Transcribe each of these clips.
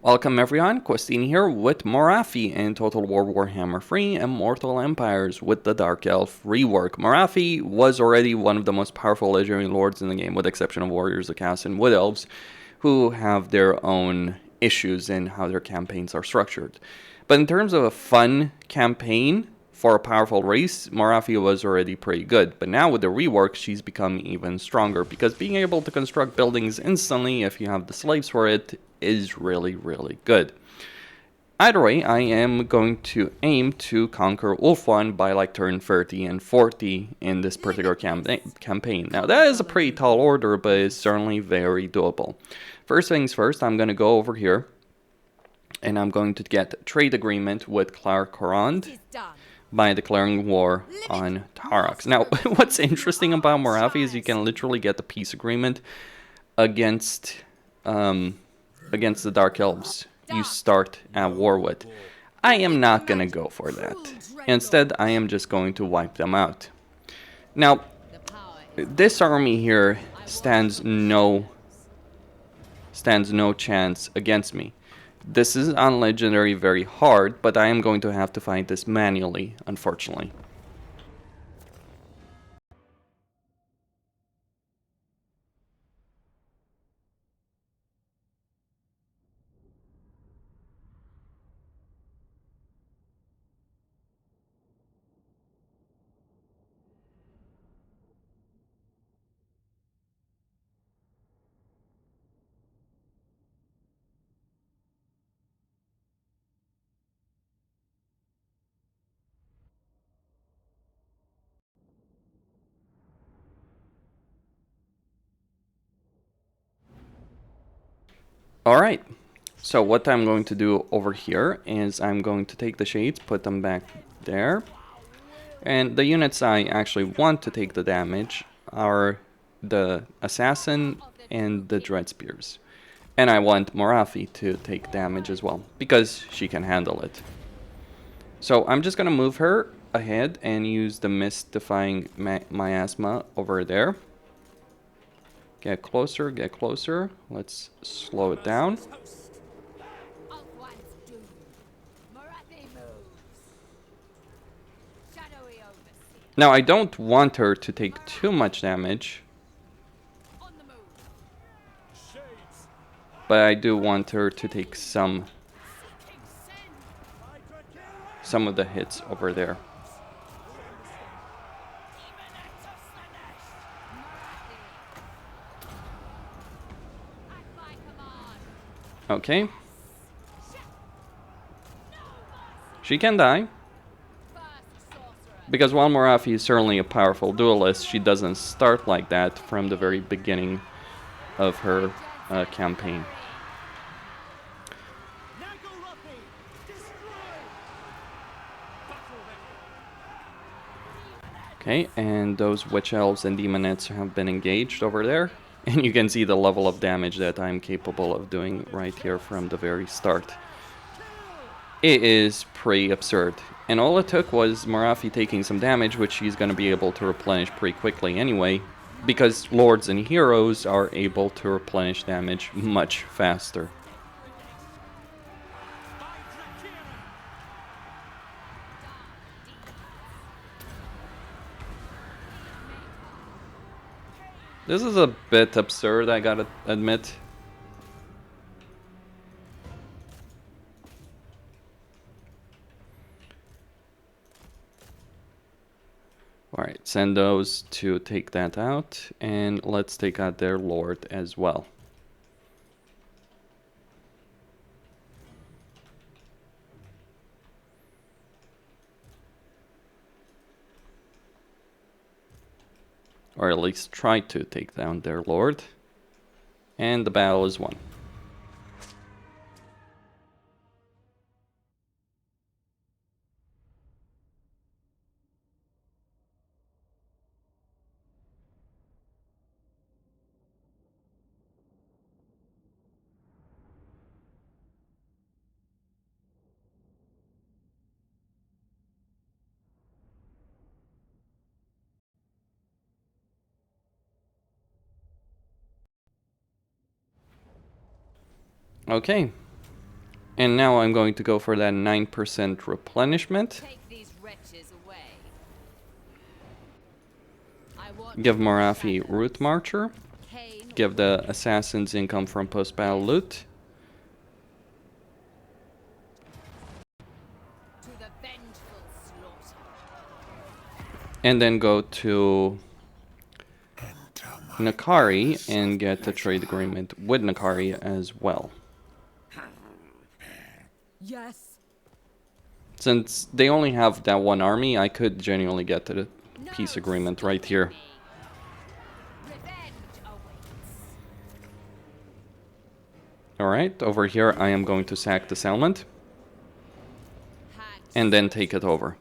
Welcome everyone, Questing here with Morathi in Total War Warhammer 3 Immortal Empires with the Dark Elf rework. Morathi was already one of the most powerful legendary lords in the game, with the exception of Warriors, Accounts, and Wood Elves, who have their own issues in how their campaigns are structured. But in terms of a fun campaign for a powerful race, Morathi was already pretty good. But now with the rework, she's become even stronger, because being able to construct buildings instantly, if you have the slaves for it, is really good. Either way, I am going to aim to conquer Ulfwan by like turn 30 and 40 in this particular campaign. Now that is a pretty tall order, but it's certainly very doable. First things first, I'm going to go over here and I'm going to get a trade agreement with Clarkorond by declaring war on Tarax. Now, what's interesting about Morathi is you can literally get the peace agreement against the Dark Elves you start at war with. I am not going to go for that. Instead, I am just going to wipe them out. Now, this army here stands no chance against me. This is on Legendary very hard, but I am going to have to fight this manually, unfortunately. Alright, so what I'm going to do over here is I'm going to take the shades, put them back there. And the units I actually want to take the damage are the Assassin and the Dread Spears. And I want Morathi to take damage as well, because she can handle it. So I'm just going to move her ahead and use the Mist-defying Miasma over there. Get closer, get closer. Let's slow it down. Now, I don't want her to take too much damage, but I do want her to take some of the hits over there. Okay. She can die. Because while Morathi is certainly a powerful duelist, she doesn't start like that from the very beginning of her campaign. Okay, and those Witch Elves and Demonettes have been engaged over there. And you can see the level of damage that I'm capable of doing right here from the very start. It is pretty absurd. And all it took was Morathi taking some damage, which she's going to be able to replenish pretty quickly anyway, because Lords and Heroes are able to replenish damage much faster. This is a bit absurd, I gotta admit. Alright, send those to take that out, and let's take out their Lord as well. Or at least try to take down their Lord. And the battle is won. Okay, And now I'm going to go for that 9% replenishment. Give Morathi Root Marcher. Give the assassins income from post-battle loot. And then go to Nakari and get a trade agreement with Nakari as well. Yes. Since they only have that one army, I could genuinely get to the peace agreement right here. Alright, over here I am going to sack the settlement. And then take it over.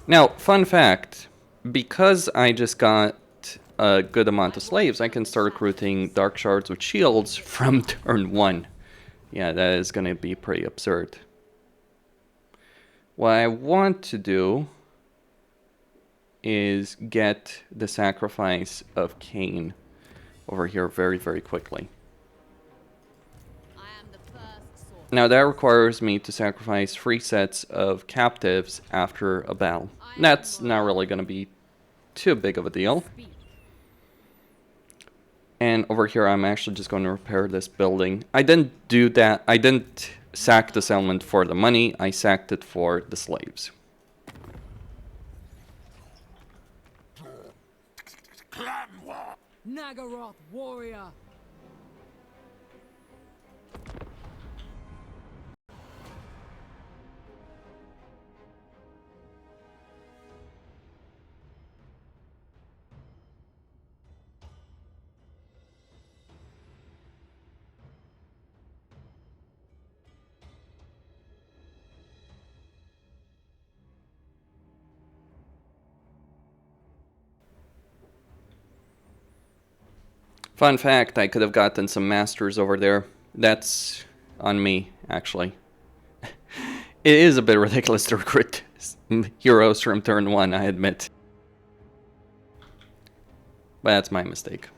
Now, fun fact, because I just got a good amount of slaves, I can start recruiting Dark Shards with shields from turn 1. Yeah, that is going to be pretty absurd. What I want to do is get the sacrifice of Cain over here very, very quickly. Now that requires me to sacrifice 3 sets of captives after a battle. That's not really going to be too big of a deal. And over here I'm actually just going to repair this building. I didn't do that. I didn't sack the settlement for the money. I sacked it for the slaves. Nagaroth warrior. Fun fact, I could have gotten some masters over there. That's on me, actually. It is a bit ridiculous to recruit heroes from turn 1, I admit. But that's my mistake.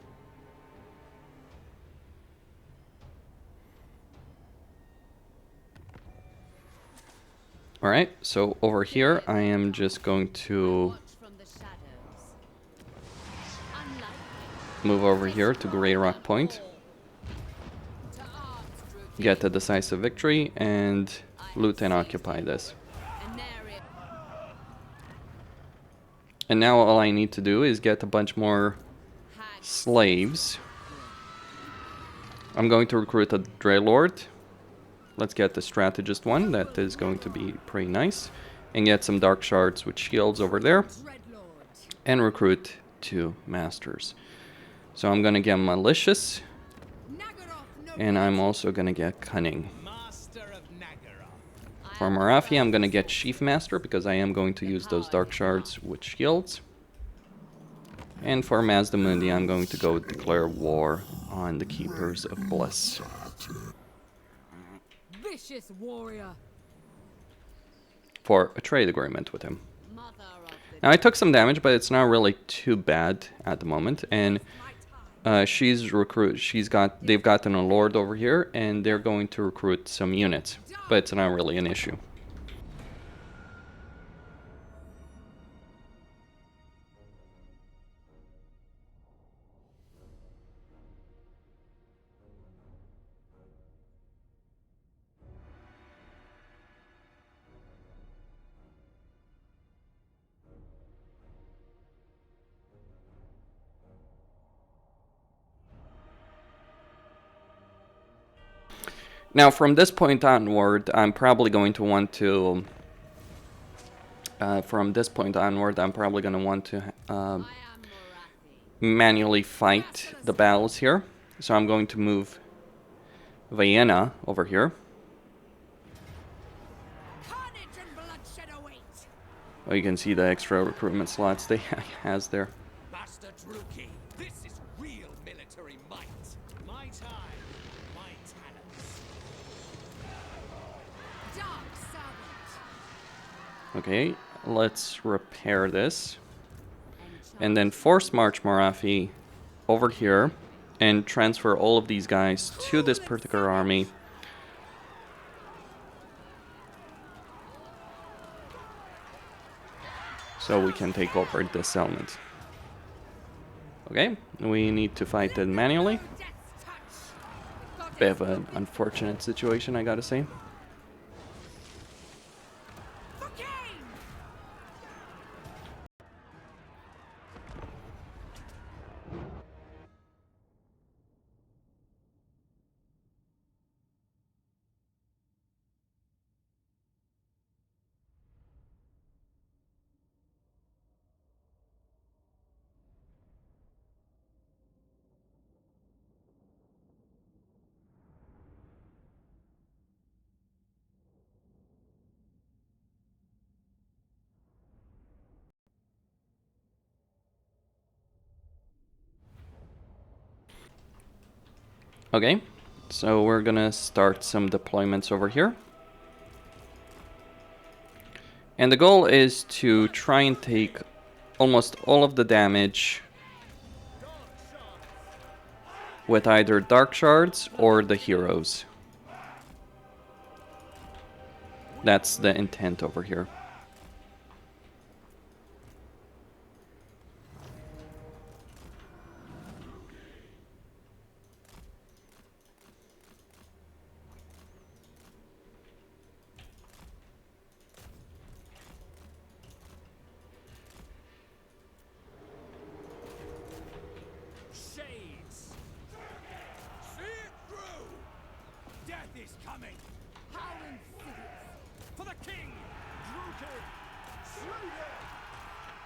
Alright, so over here I am just going to move over here to Grey Rock Point. Get a decisive victory and loot and occupy this. And now all I need to do is get a bunch more slaves. I'm going to recruit a Dreadlord. Let's get the strategist one, that is going to be pretty nice. And get some dark shards with shields over there. And recruit 2 masters. So I'm gonna get malicious. And I'm also gonna get cunning. For Morathi, I'm gonna get Chief Master because I am going to use those dark shards with shields. And for Mazdamundi, I'm going to go declare war on the Keepers of Bliss. Vicious warrior. For a trade agreement with him. Now I took some damage, but it's not really too bad at the moment. And they've gotten a lord over here, and they're going to recruit some units, but it's not really an issue. Now, from this point onward, I'm probably going to want to... manually fight the battles here. So I'm going to move Vienna over here. Oh, you can see the extra recruitment slots they has there. Okay, let's repair this. And then force march Morathi over here and transfer all of these guys to this particular army. So we can take over this settlement. Okay, we need to fight it manually. Bit of an unfortunate situation, I gotta say. Okay, so we're gonna start some deployments over here. And the goal is to try and take almost all of the damage with either Dark Shards or the heroes. That's the intent over here.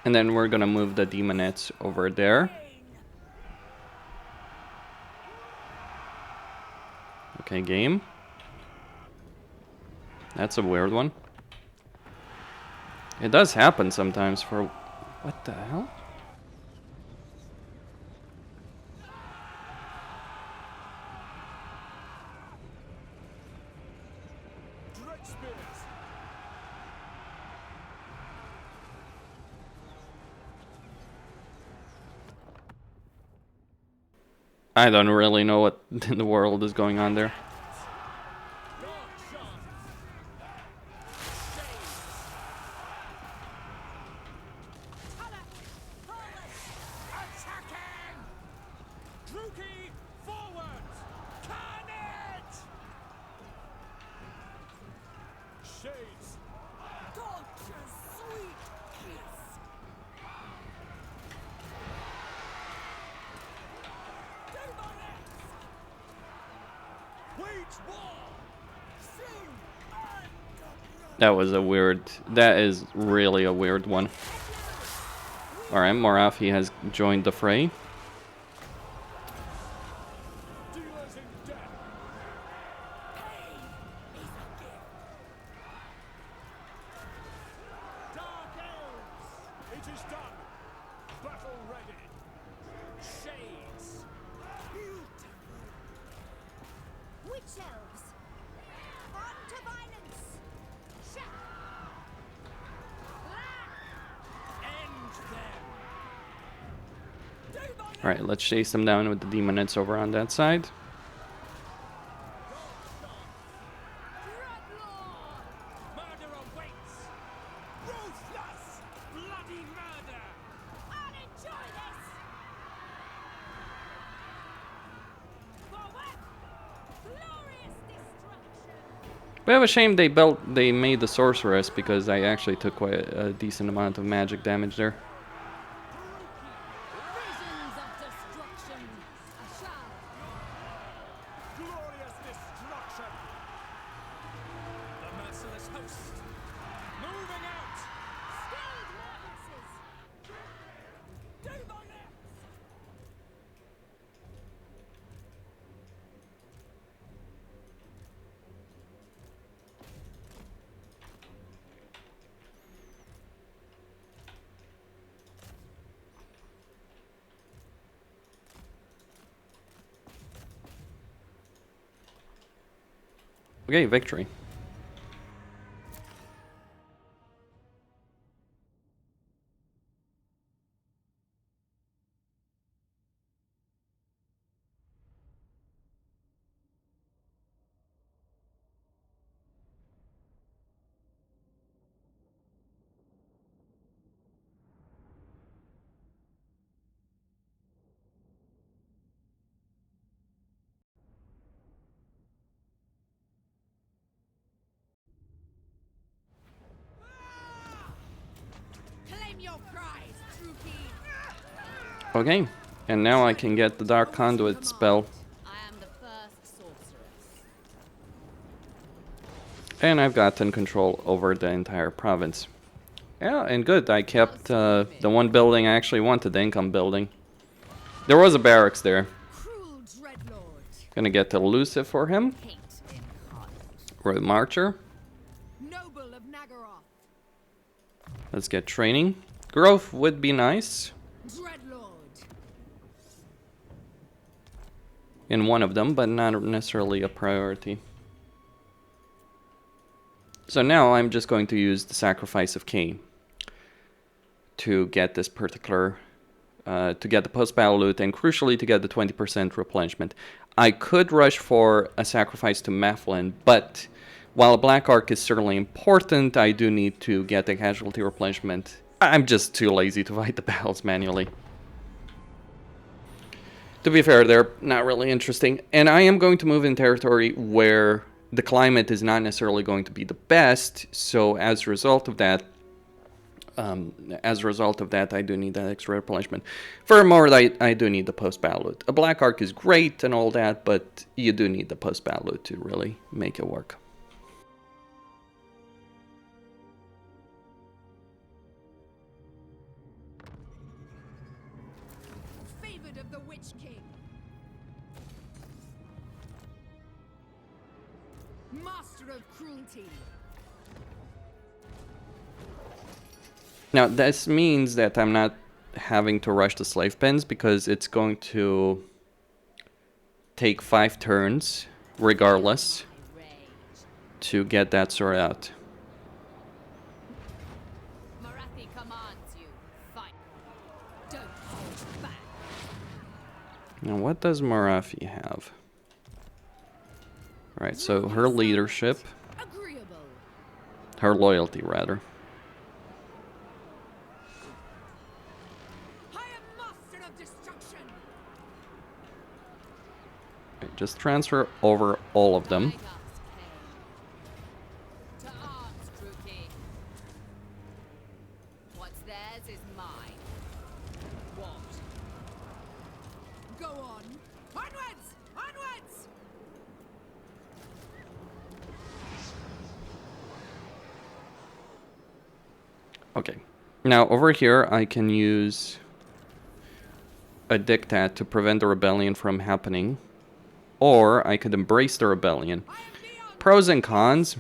And then we're gonna move the demonettes over there. Okay, game. That's a weird one. It does happen sometimes for... What the hell? I don't really know what in the world is going on there. That was a weird... That is really a weird one. Alright, Morathi has joined the fray. Dark Elves! It is done! Battle ready! Shades! Beautiful! Witch elves! On to violence! Alright, let's chase them down with the demonettes over on that side. Murder awaits! Ruthless! Bloody murder! I'll enjoy this! Forward! Glorious destruction! Bit of a shame they made the sorceress, because I actually took quite a decent amount of magic damage there. Visions of destruction. A shall. Glorious destruction! The merciless host! Moving out! Skilled mortises! Demonics! Okay, victory. Okay, and now I can get the Dark Conduit spell. I am the first sorceress. And I've gotten control over the entire province. Yeah, and good. I kept the one building I actually wanted, the income building. There was a barracks there. Cruel dreadlord. Gonna get elusive for him. Hate incarnate. Road Marcher. Noble of Nagaroth. Let's get training. Growth would be nice Dreadlord. in one of them, but not necessarily a priority. So now I'm just going to use the Sacrifice of Cain to get this particular, to get the post-battle loot, and crucially to get the 20% replenishment. I could rush for a Sacrifice to Methlin, but while a Black Arc is certainly important, I do need to get the casualty replenishment. I'm just too lazy to fight the battles manually. To be fair, they're not really interesting. And I am going to move in territory where the climate is not necessarily going to be the best. So as a result of that, I do need that extra replenishment. Furthermore, I do need the post-battle loot. A Black Arc is great and all that, but you do need the post-battle loot to really make it work. Favored of the Witch King. Master of cruelty. Now, this means that I'm not having to rush the slave pens because it's going to take 5 turns, regardless, Rage. to get that sorted out. Morathi commands you. Fight. Don't hold back. Now, what does Morathi have? Alright, so her leadership, Agreeable. her loyalty, rather. I am master of destruction. Right, just transfer over all of them. To arms, Druki. What's theirs is mine. What? Go on. Onwards! Onwards! Okay. Now, over here, I can use a diktat to prevent the rebellion from happening. Or I could embrace the rebellion. Pros and cons.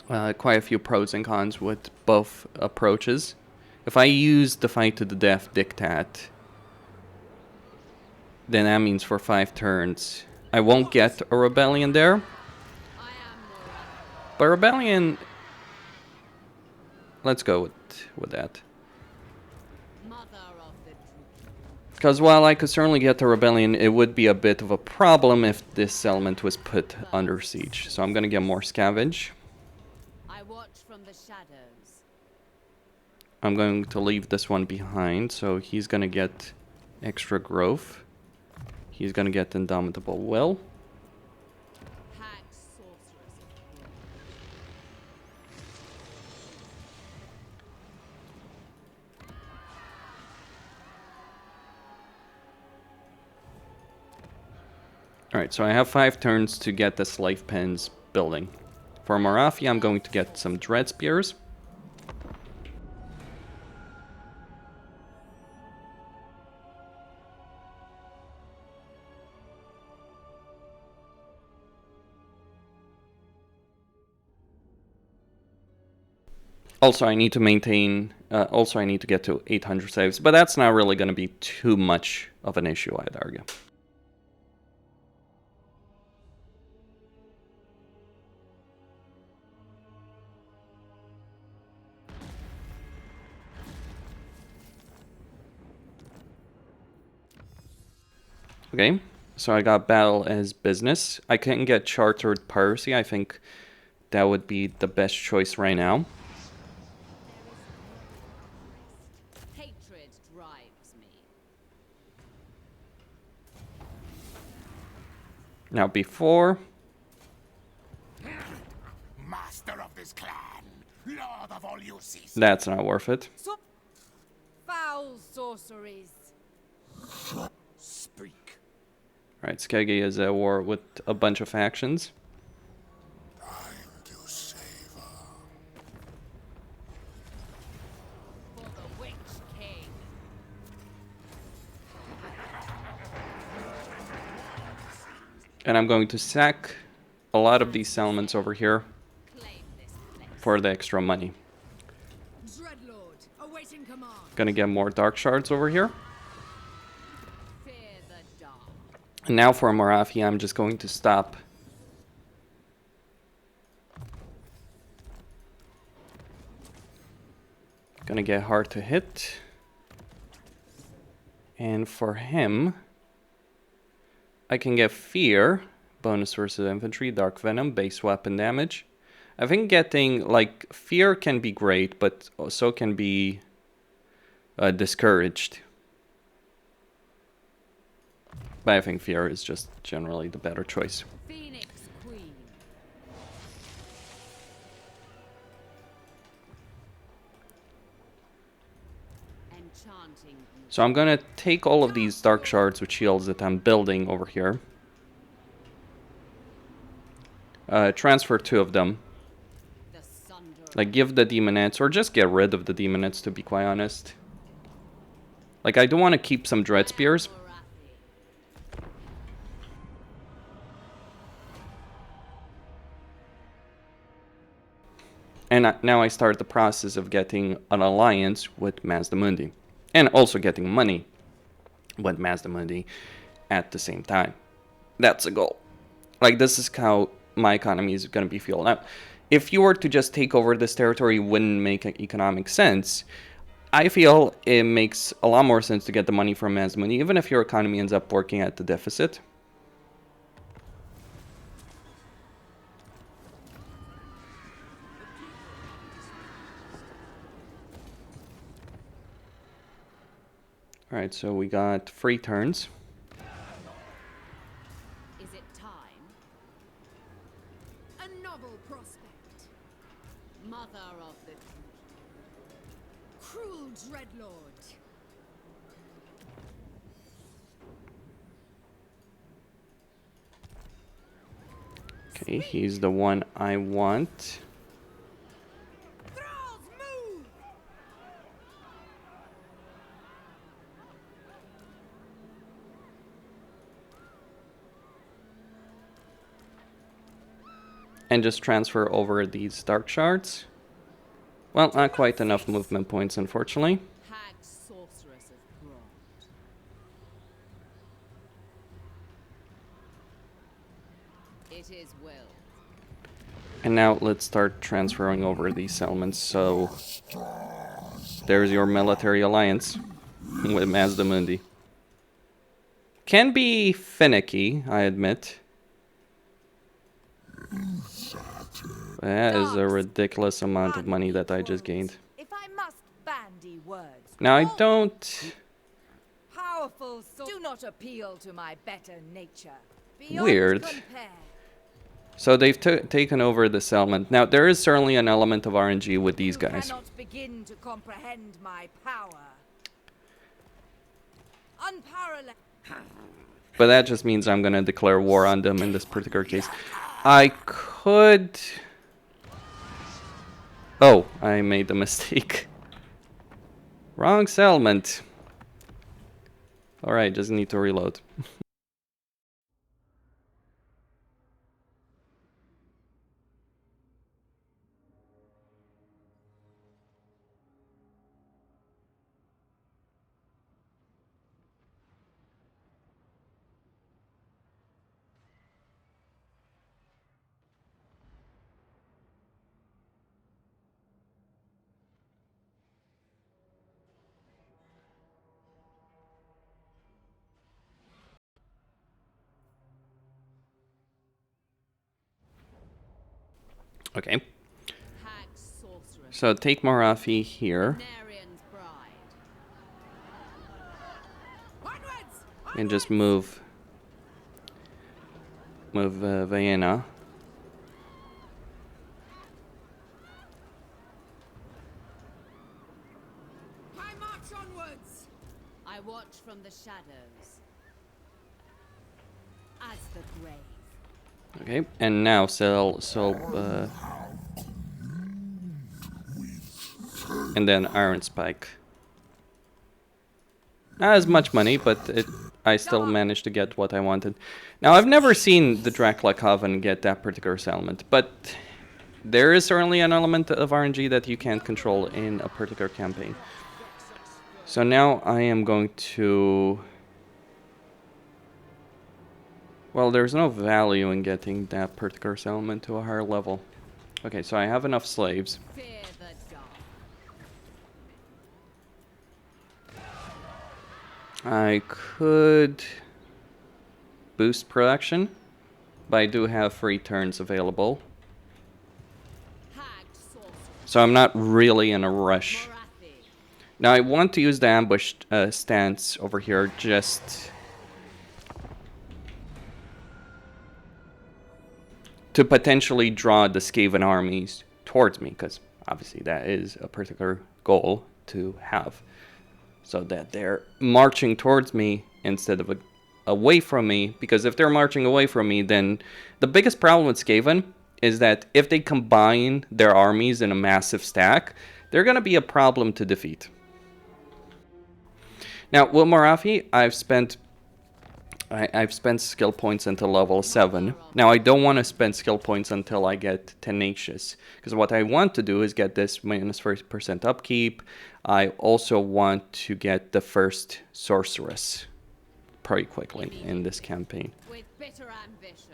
Quite a few pros and cons with both approaches. If I use the fight to the death diktat, then that means for 5 turns I won't get a rebellion there. I am Morathi. But rebellion, let's go with that. Mother of the Druki. Because while I could certainly get the rebellion, it would be a bit of a problem if this settlement was put under siege. So I'm going to get more scavenge. I watch from the shadows. I'm going to leave this one behind, so he's going to get extra growth. He's going to get Indomitable Will. Hag sorceress of cruelty. Alright, so I have 5 turns to get the slave pens building. For Morathi, I'm going to get some Dread Spears. Also, I need to maintain... also, I need to get to 800 saves, but that's not really going to be too much of an issue, I'd argue. Okay, so I got Battle as Business. I can get Chartered Piracy. I think that would be the best choice right now. Hatred drives me. Now, before... Master of this clan, lord of all you see. That's not worth it. Sup? foul sorceries. Speak. Alright, Skeggy is at war with a bunch of factions. Time to savor. For the Witch King. And I'm going to sack a lot of these settlements over here Claim this place. for the extra money. Dreadlord, awaiting command. Gonna get more dark shards over here. Fear the dark. And now for Morathi, I'm just going to stop. Gonna get hard to hit. And for him, I can get Fear, bonus versus infantry, Dark Venom, base weapon damage. I think getting, like, Fear can be great, but so can be discouraged. But I think Fear is just generally the better choice. Phoenix Queen. Enchanting. So I'm gonna take all of these dark shards with shields that I'm building over here. Transfer 2 of them. The Sunder. Like, give the demonettes, or just get rid of the demonettes, to be quite honest. Like, I do want to keep some dread spears. Morathi. And now I start the process of getting an alliance with Mazdamundi. And also getting money with Mazdamundi at the same time. That's a goal. Like, this is how my economy is going to be fueled up. If you were to just take over this territory, it wouldn't make economic sense. I feel it makes a lot more sense to get the money from Mazdamundi, even if your economy ends up working at the deficit. Alright, so we got 3 turns. Is it time? A novel prospect. Mother of the cruel dreadlord. Okay, he's the one I want. Thralls move! And just transfer over these dark shards. Well, not quite enough movement points, unfortunately. Hag sorceress of Broad. It is willed. And now let's start transferring over these settlements. So there's your military alliance with Mazdamundi. Can be finicky, I admit. That is a ridiculous amount of money that I just gained. If I must bandy words. Now I all don't... Powerful do not appeal to my better nature. Beyond Weird. compare. So they've taken over the settlement. Now there is certainly an element of RNG with these You guys. cannot begin to comprehend my power. Unparalleled. But that just means I'm gonna declare war on them in this particular case. I could... Oh, I made the mistake. Wrong settlement. Alright, just need to reload. Okay, Hag sorceress. so take Morathi here. Narian's bride. Onwards! And just move Vienna. I march onward. shadows. As the grave. Okay, and now and then Iron Spike. Not as much money, but I still managed to get what I wanted. Now, I've never seen the Dracula Coven get that particular settlement, but there is certainly an element of RNG that you can't control in a particular campaign. So now I am going to... Well, there's no value in getting that particular settlement to a higher level. Okay, so I have enough slaves. Fear the dark. I could boost production, but I do have free turns available. Hagged sorcerer. So I'm not really in a rush. Morathi. Now I want to use the ambush stance over here just to potentially draw the Skaven armies towards me, because obviously that is a particular goal to have. So that they're marching towards me instead of away from me, because if they're marching away from me, then the biggest problem with Skaven is that if they combine their armies in a massive stack, they're going to be a problem to defeat. Now, with Morathi, I've spent skill points until level 7. Now, I don't want to spend skill points until I get Tenacious, because what I want to do is get this minus 30% upkeep. I also want to get the first Sorceress pretty quickly in this campaign. With bitter ambition.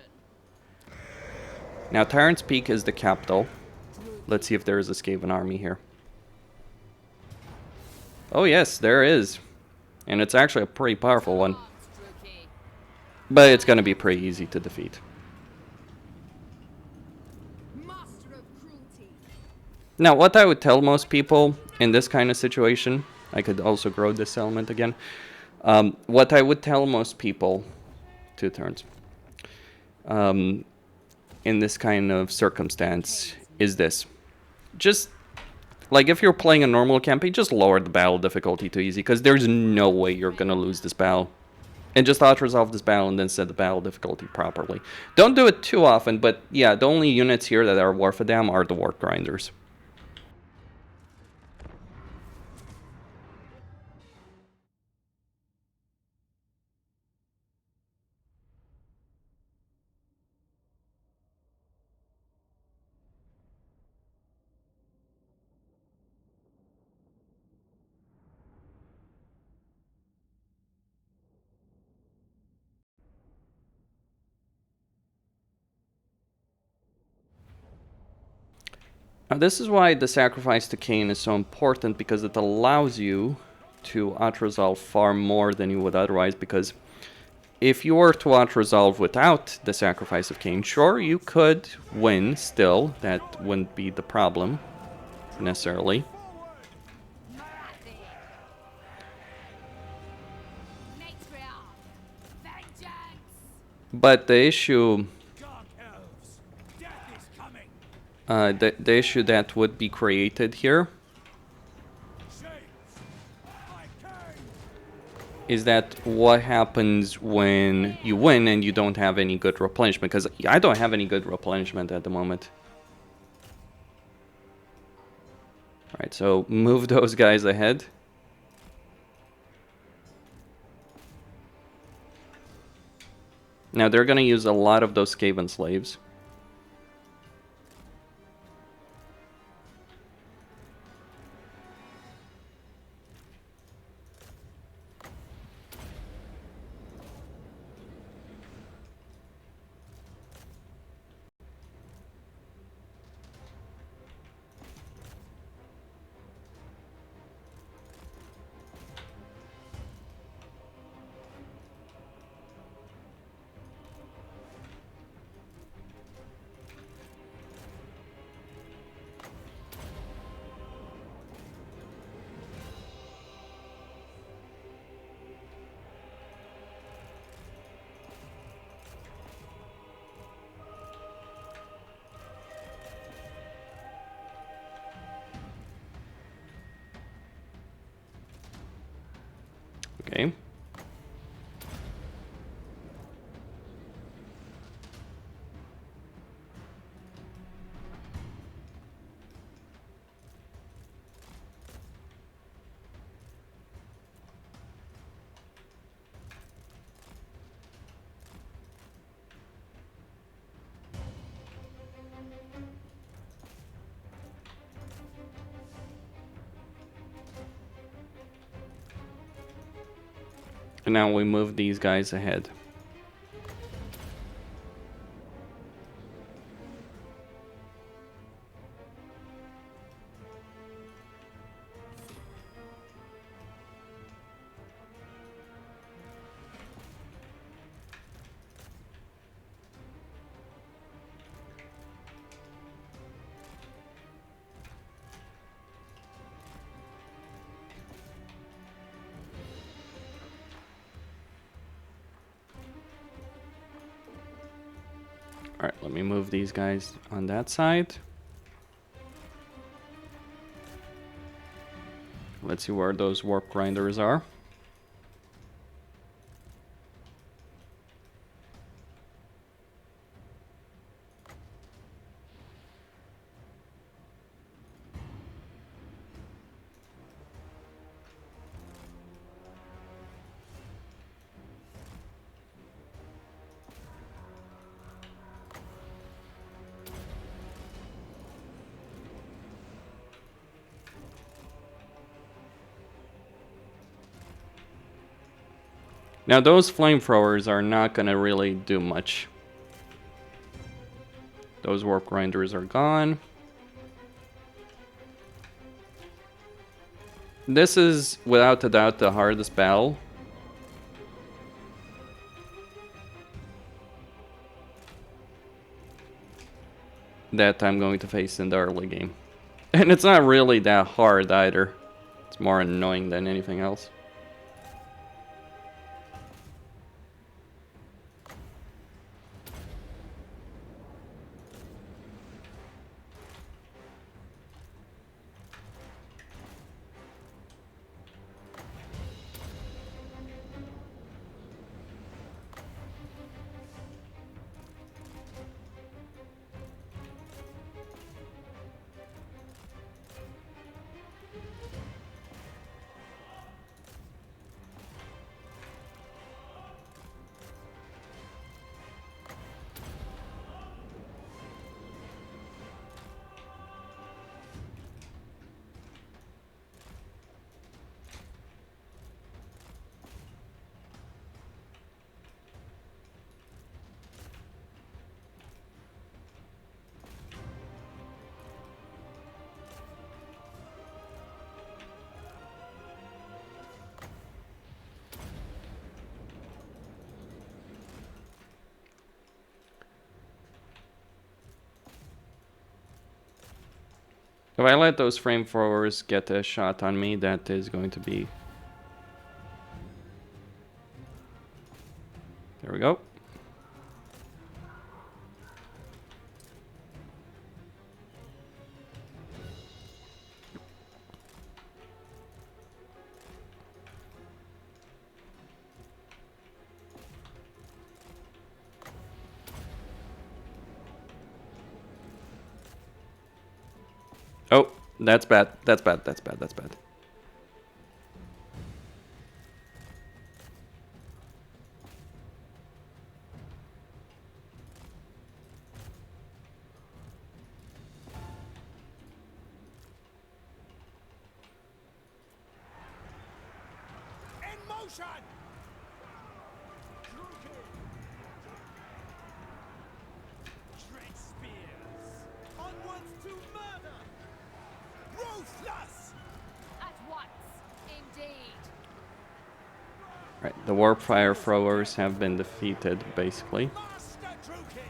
Now, Tyrant's Peak is the capital. Let's see if there is a Skaven army here. Oh yes, there is. And it's actually a pretty powerful one. But it's going to be pretty easy to defeat. Master of cruelty. Now, what I would tell most people in this kind of situation, I could also grow this element again. What I would tell most people, 2 turns, in this kind of circumstance is this. Just, like, if you're playing a normal campaign, just lower the battle difficulty to easy, because there's no way you're going to lose this battle. And just auto-resolve this battle and then set the battle difficulty properly. Don't do it too often, but yeah, the only units here that are worth a damn are the Warp Grinders. Now, this is why the sacrifice to Cain is so important, because it allows you to auto-resolve far more than you would otherwise, because if you were to auto-resolve without the sacrifice of Cain, sure, you could win still. That wouldn't be the problem, necessarily. But the issue... Dark Elves, death is coming. the issue that would be created here is that what happens when you win and you don't have any good replenishment, because I don't have any good replenishment at the moment. Alright, so move those guys ahead. Now they're going to use a lot of those Skaven slaves. And now we move these guys ahead. Alright, let me move these guys on that side. Let's see where those warp grinders are. Now those flamethrowers are not gonna really do much. Those warp grinders are gone. This is without a doubt the hardest battle. That I'm going to face in the early game. And it's not really that hard either. It's more annoying than anything else. If I let those flamethrowers get a shot on me, that is going to be... There we go. Oh, that's bad. That's bad. That's bad. That's bad. In motion! Dread spears! Onwards to murder! Ruthless! At once, indeed. Right, the warp fire throwers have been defeated, basically. Master Druki!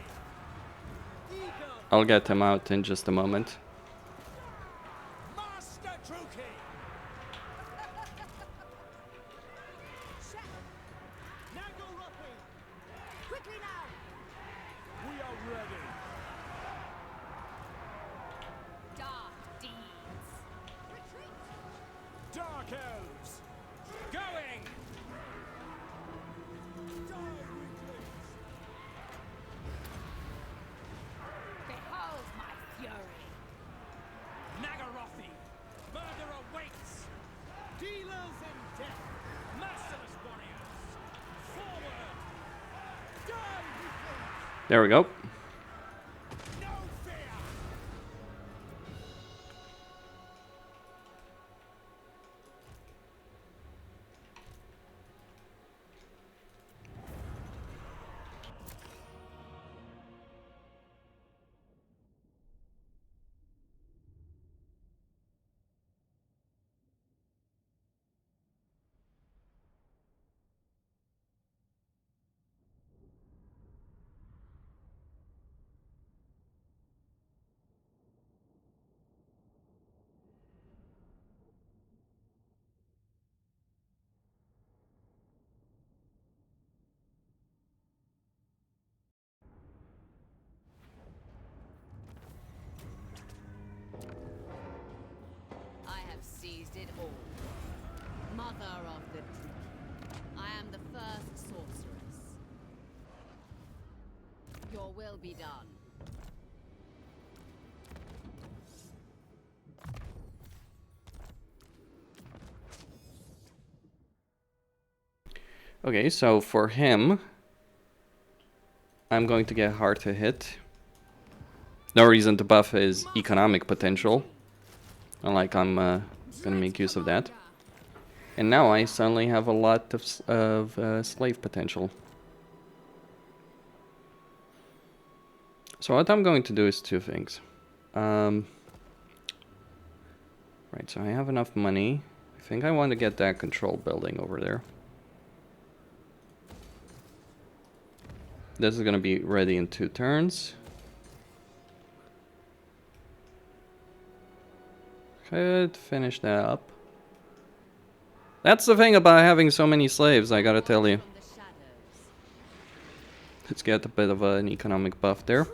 Eagle! I'll get them out in just a moment. Master Druki! Nagoropi! Quickly now! We are ready! Dark deeds. Retreat. Dark Elves! Going! Behold my fury. Nagorothi! Murder awaits! Dealers in death! Merciless warriors! Forward! Die, weaklings! There we go. No fear! will be done. Okay, so for him, I'm going to get hard to hit. No reason to buff his economic potential. Unlike I'm gonna make use of that. And now I suddenly have a lot of slave potential. So what I'm going to do is two things. Right, so I have enough money. I think I want to get that control building over there. This is going to be ready in 2 turns. Could finish that up. That's the thing about having so many slaves, I gotta tell you. Let's get a bit of an economic buff there.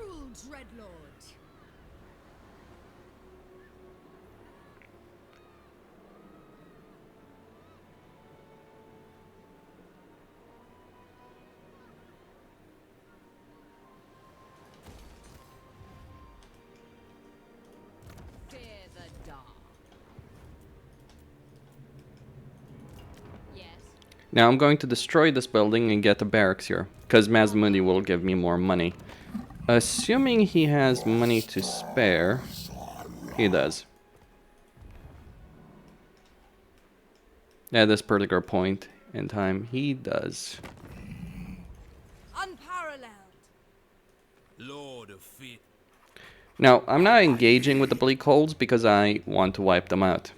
Now I'm going to destroy this building and get the barracks here, because Mazmundi will give me more money. Assuming he has money to spare, he does. At this particular point in time, he does. Unparalleled. Lord of Fit. Now, I'm not engaging with the Bleak Holds because I want to wipe them out.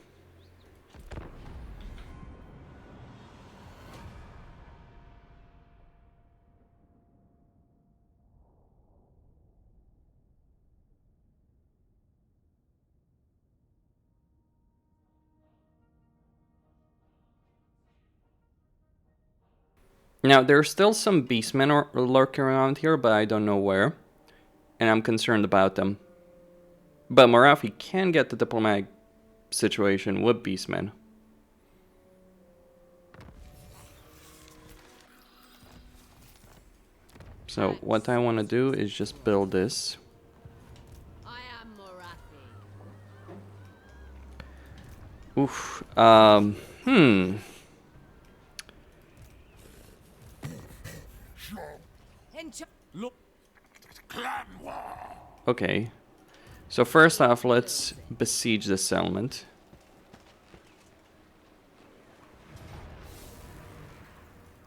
Now, there's still some beastmen lurking around here, but I don't know where. And I'm concerned about them. But Morathi can get the diplomatic situation with beastmen. So, what I want to do is just build this. I am Morathi. Oof. Look. Okay. So first off, let's besiege this settlement.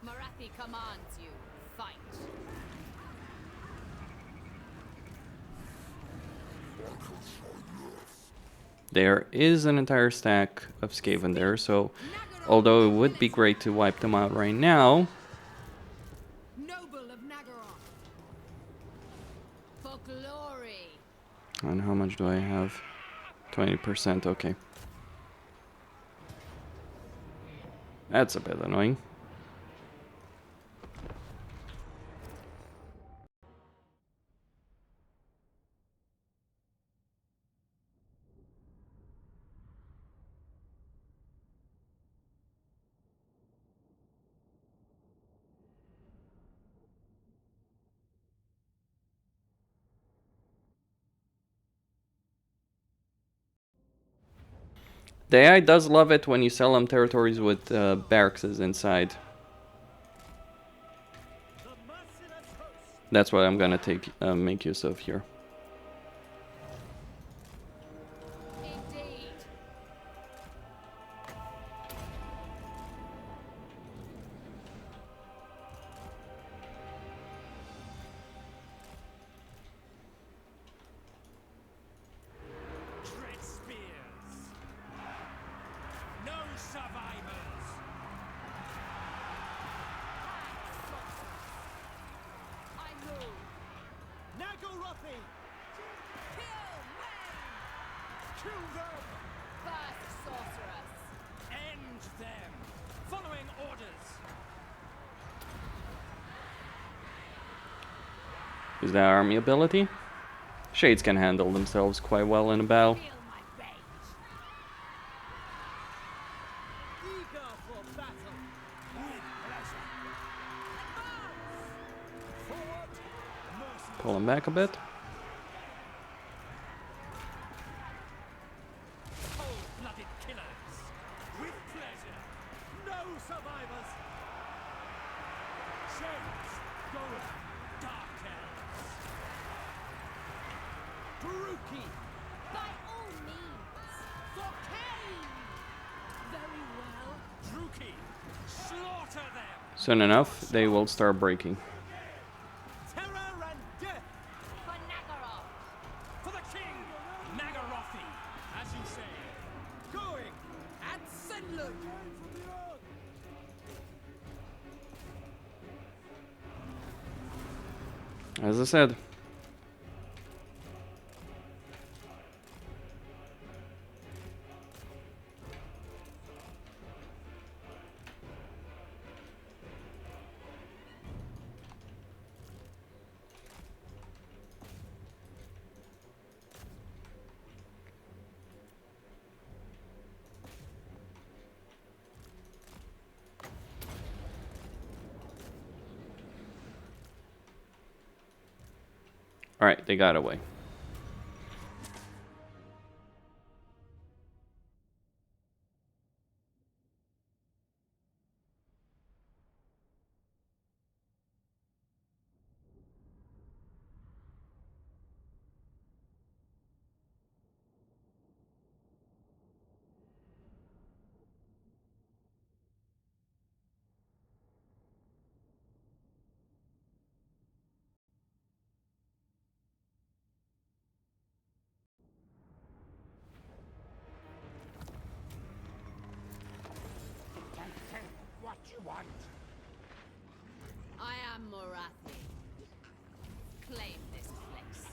Morathi commands you. Fight. There is an entire stack of Skaven there, so although it would be great to wipe them out right now, and how much do I have? 20%, okay. That's a bit annoying. The AI does love it when you sell them territories with barracks inside. That's what I'm gonna make use of here. Indeed. Dread spears. No survivors. I move. Nagorothi. Kill them. First sorceress. End them. Following orders. Is that army ability? Shades can handle themselves quite well in a battle. Feel my rage. Eager for battle. With pleasure. Advance. Forward. Mercy. Pull him back a bit. Cold-blooded killers. With pleasure. No survivors. Shades. Going. Dark Elves. Druki. By all means. For Cain. Very well. Druki. Slaughter them. Soon enough, they will start breaking. Terror and death. For Nagaroth. For the king. Nagarothi. As you say. Going. At Sinnelleos. As I said. Alright, they got away. What you want? I am Morathi. Claim this place.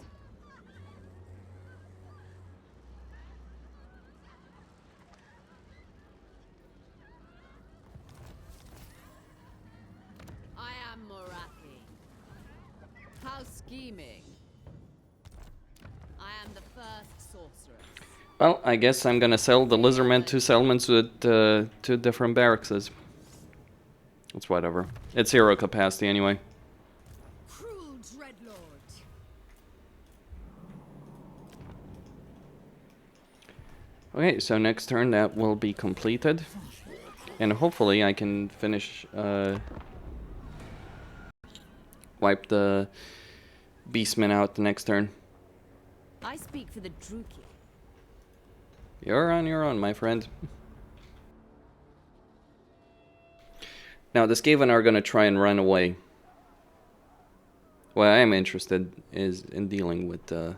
I am Morathi. How scheming. I am the first sorceress. Well, I guess I'm gonna sell the lizardmen to settlements with two different barracks. It's whatever. It's hero capacity anyway. Cruel dreadlord. Okay, so next turn that will be completed. And hopefully I can finish, wipe the beastmen out the next turn. I speak for the Druki. You're on your own, my friend. Now, the Skaven are gonna try and run away. What I am interested is in dealing with the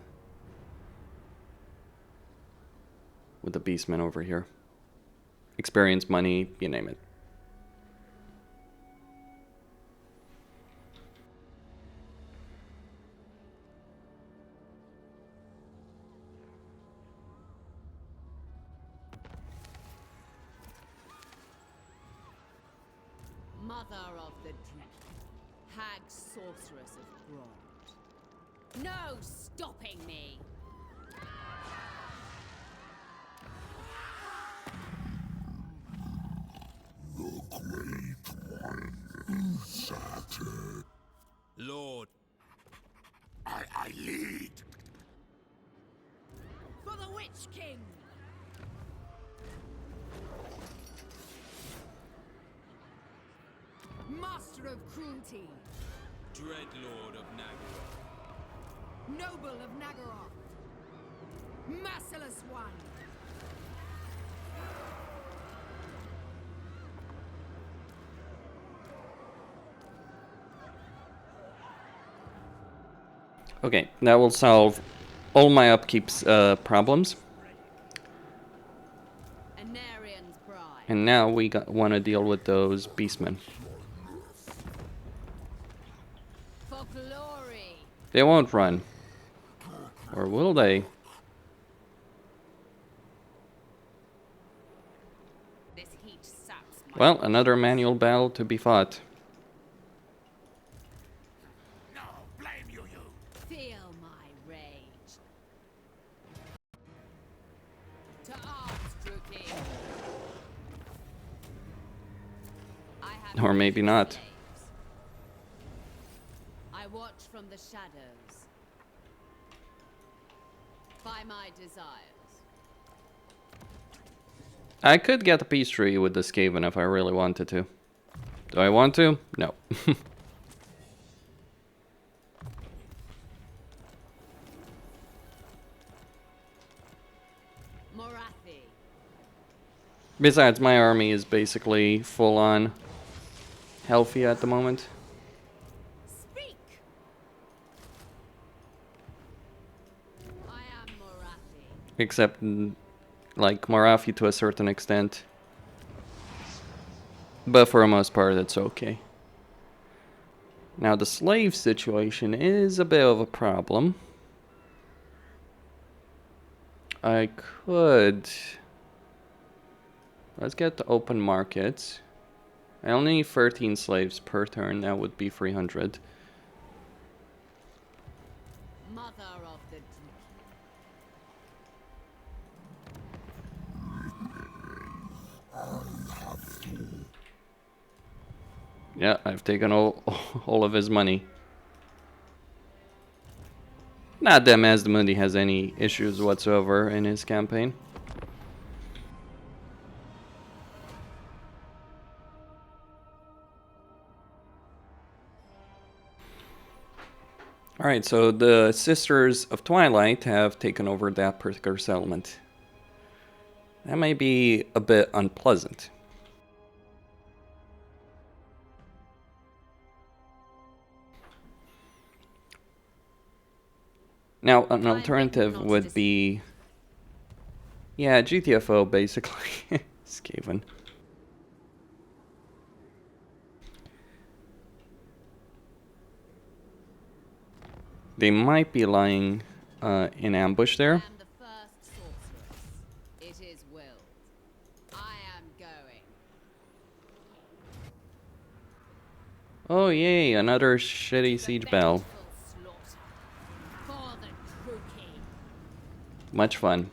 beastmen over here. Experience, money, you name it. Mother of the Deep, hag sorceress of Broad. No stopping me! Lord. I lead. For the Witch King. Master of cruelty. Dreadlord of Nagaroth. Noble of Nagaroth. Merciless one. Okay, that will solve all my upkeep's problems. Anarian's bride. And now we want to deal with those beastmen. For glory. They won't run. Or will they? This heat saps my Well, another manual battle to be fought. No, blame you. Feel my rage. To arms, Druki. I have Or maybe not. slaves. I watch from the shadows. by my desires. I could get a peace treaty with the Skaven if I really wanted to. Do I want to? No. Morathi. Besides, my army is basically full on healthy at the moment. Speak. I am Morathi. Except, like, Morathi to a certain extent. But for the most part, it's okay. Now, the slave situation is a bit of a problem. I could... Let's get the open markets. I only need 13 slaves per turn. That would be 300. Mother of the Yeah, I've taken all of his money. Not that Mazdamundi has any issues whatsoever in his campaign. Alright, so the Sisters of Twilight have taken over that particular settlement. That may be a bit unpleasant. Now, an alternative would be... Yeah, GTFO, basically. Skaven. They might be lying in ambush I there. am the first sorceress. It is willed. I am going. Oh, yay, another shitty siege bell. Vengeful slaughter. For the true king. Much fun.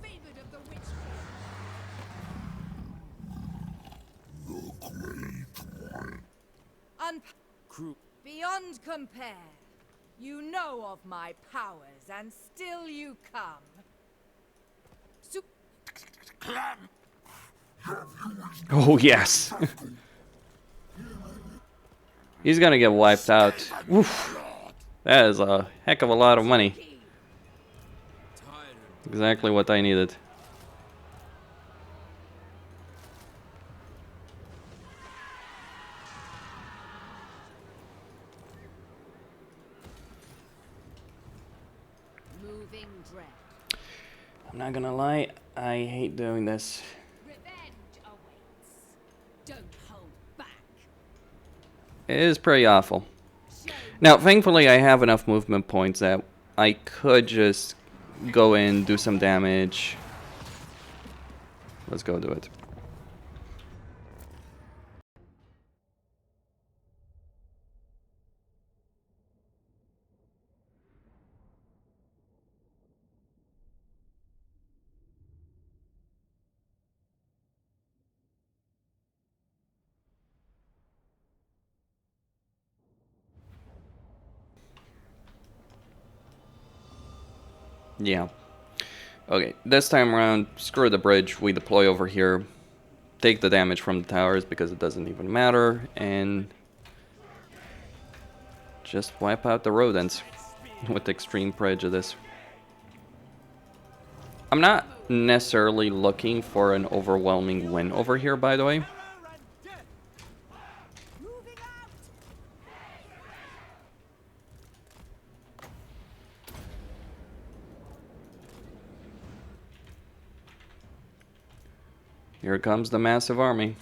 Favored of the witch. Beyond compare. You know of my powers, and still you come. Oh, yes. He's gonna get wiped out. Oof. That is a heck of a lot of money. Exactly what I needed. Moving dread. I'm not gonna lie, I hate doing this. Revenge awaits. Don't hold back. It is pretty awful. Now, thankfully, I have enough movement points that I could just go in, do some damage. Let's go do it. Yeah. Okay, this time around, screw the bridge. We deploy over here. Take the damage from the towers because it doesn't even matter. And just wipe out the rodents with extreme prejudice. I'm not necessarily looking for an overwhelming win over here, by the way. Here comes the massive army.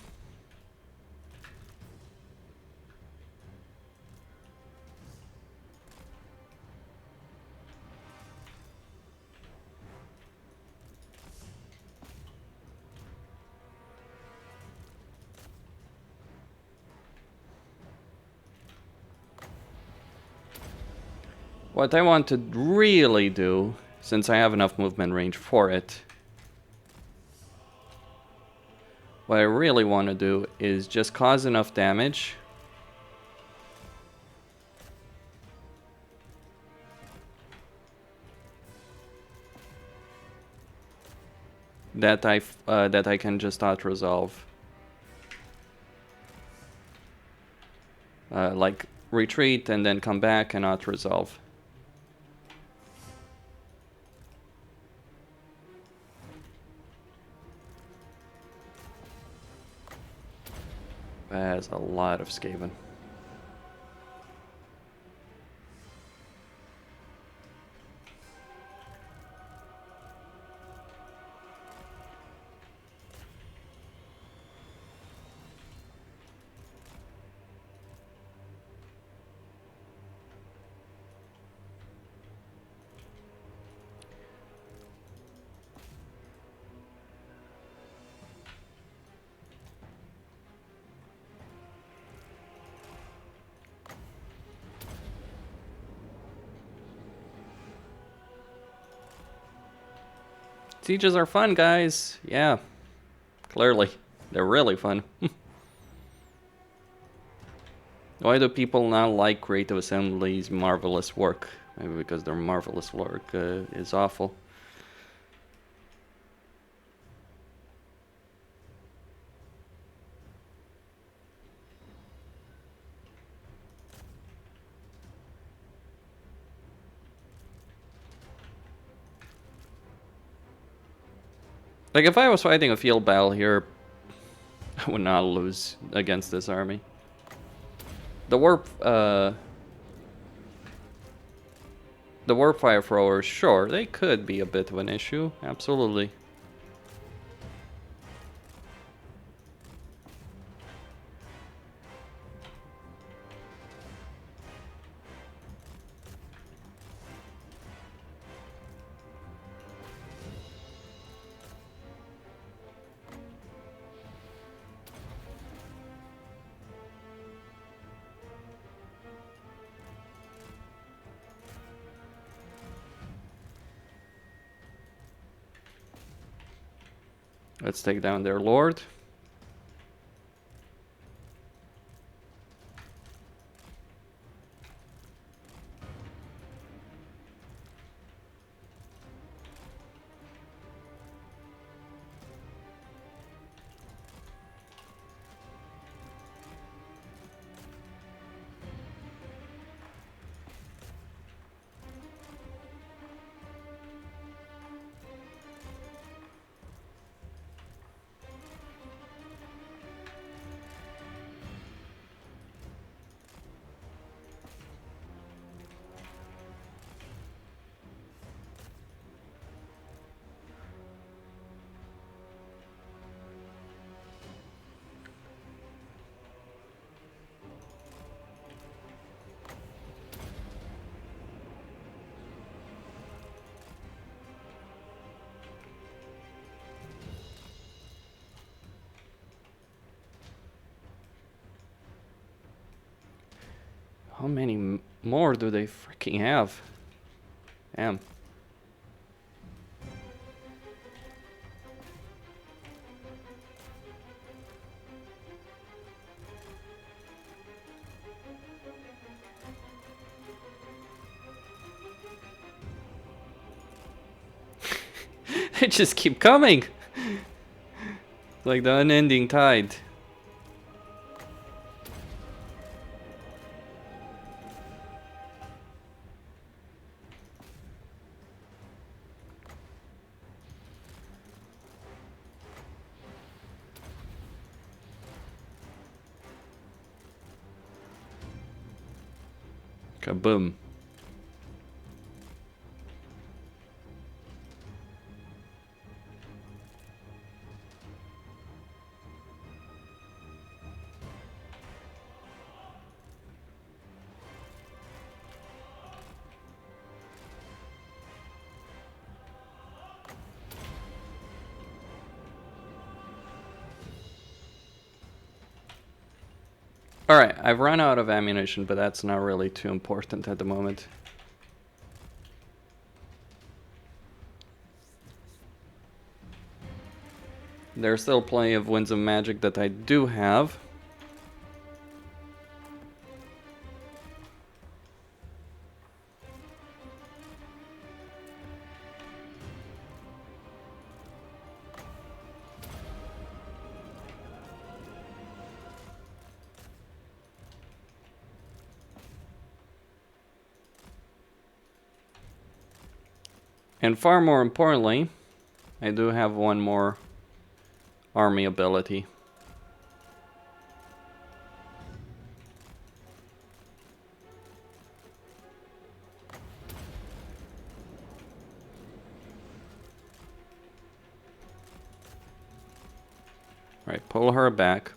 What I want to really do, since I have enough movement range for it, what I really want to do is just cause enough damage that I can just auto-resolve. Like retreat and then come back and auto-resolve. That's a lot of Skaven. Sieges are fun, guys. Yeah, clearly. They're really fun. Why do people not like Creative Assembly's marvelous work? Maybe because their marvelous work is awful. Like, if I was fighting a field battle here, I would not lose against this army. The warp fire throwers, sure, they could be a bit of an issue, absolutely. Let's take down their lord. How many more do they freaking have? Damn. They just keep coming. Like the unending tide. Kaboom. Alright, I've run out of ammunition, but that's not really too important at the moment. There's still plenty of Winds of Magic that I do have. And far more importantly, I do have one more army ability. Right, pull her back.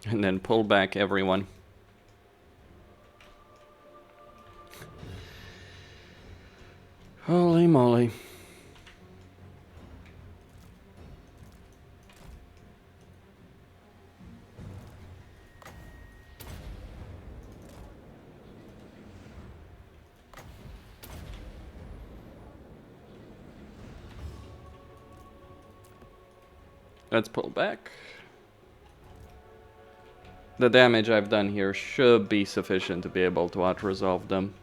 And then pull back everyone. Holy moly. Let's pull back. The damage I've done here should be sufficient to be able to out-resolve them.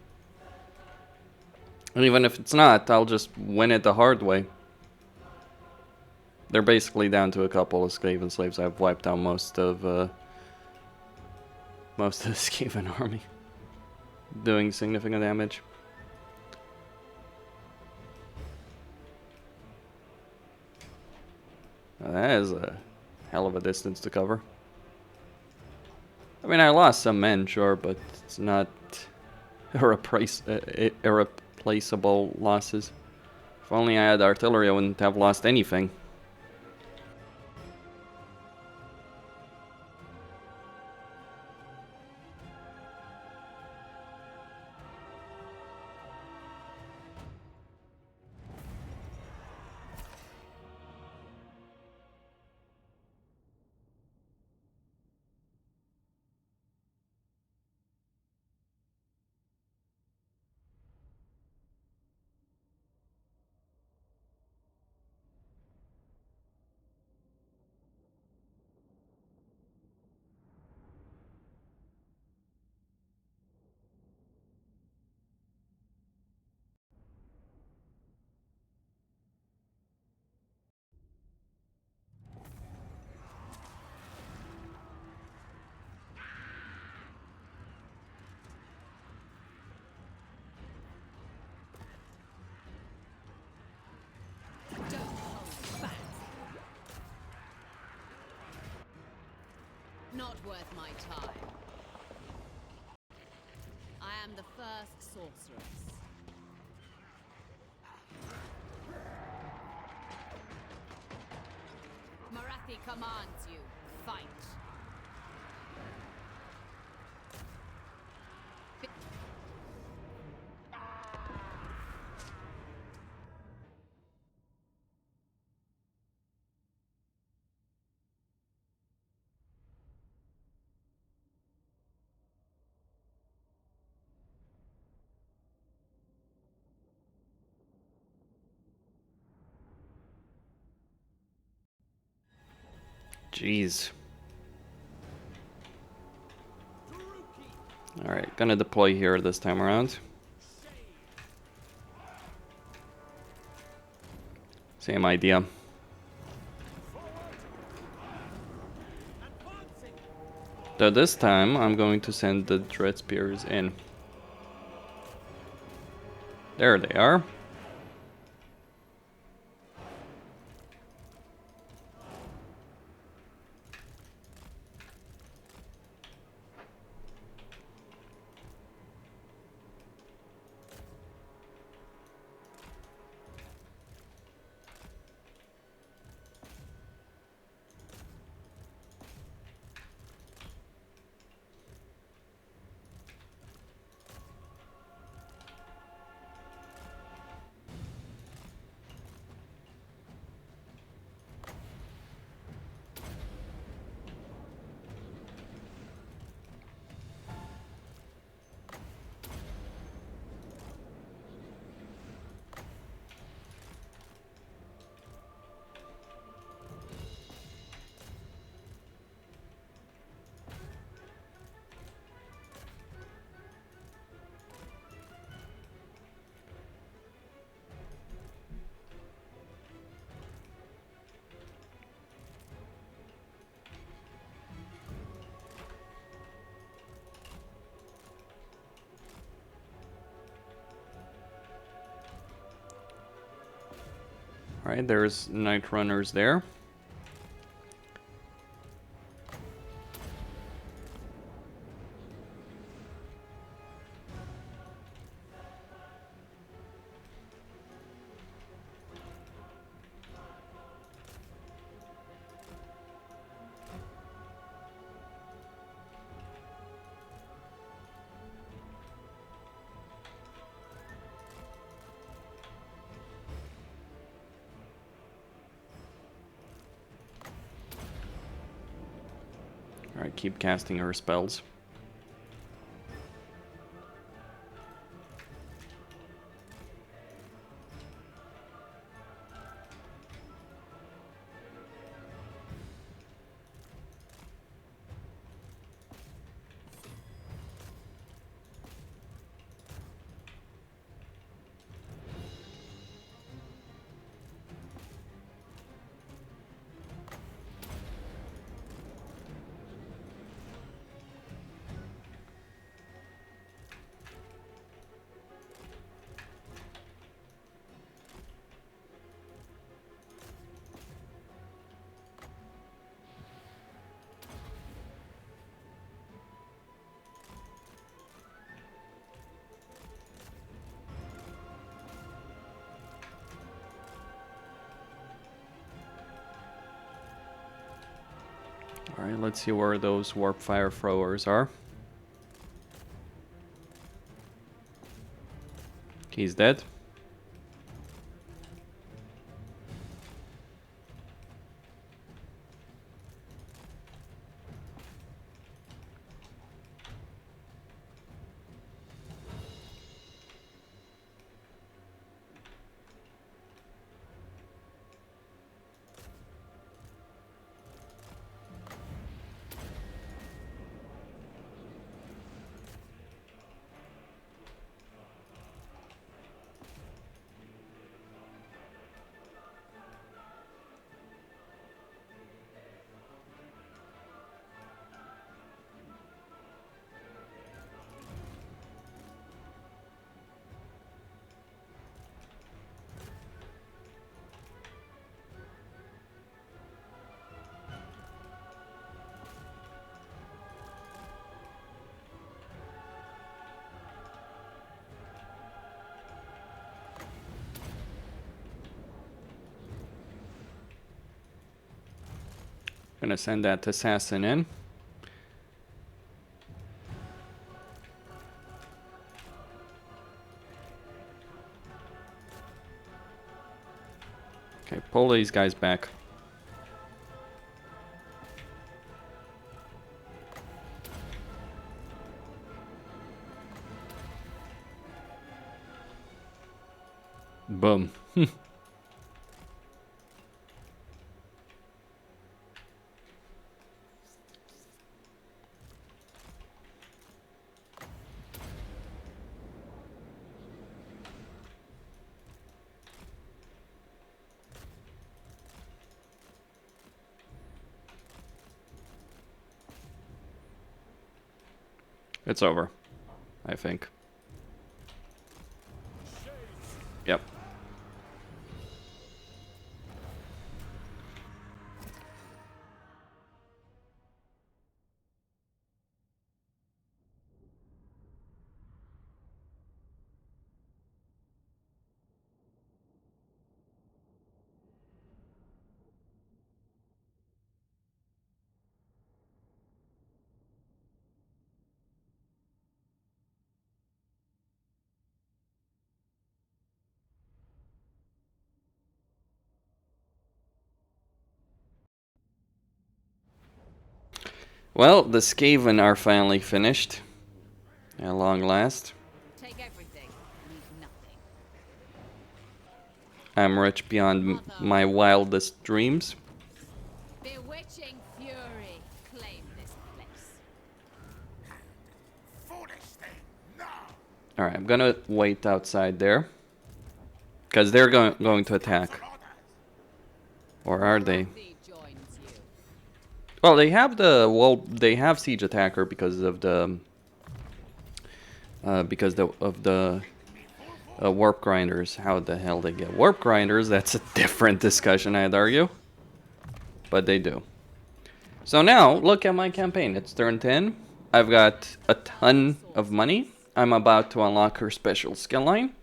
And even if it's not, I'll just win it the hard way. They're basically down to a couple of Skaven slaves. I've wiped out most of the Skaven army, doing significant damage. Now that is a hell of a distance to cover. I mean, I lost some men, sure, but it's not irreplaceable losses. If only I had artillery, I wouldn't have lost anything. Not worth my time. I am the first sorceress. Morathi commands you. Fight. Jeez. Alright, gonna deploy here this time around. Same idea. Though this time, I'm going to send the Dread Spears in. There they are. Alright, there's Night Runners there. Alright, keep casting her spells. Alright, let's see where those warp fire throwers are. He's dead. Gonna send that assassin in. Okay, pull these guys back. Boom. It's over, I think. Yep. Well, the Skaven are finally finished. At long last. Take everything, leave nothing. I'm rich beyond my wildest dreams. Bewitching fury, claim this place. Foolish thing, no! Alright, I'm gonna wait outside there. Because they're going to attack. Or are they? Morathi joins you. Well, they have they have siege attacker because of the warp grinders. How the hell they get warp grinders? That's a different discussion, I'd argue. But they do. So now, look at my campaign. It's turn 10. I've got a ton of money. I'm about to unlock her special skill line.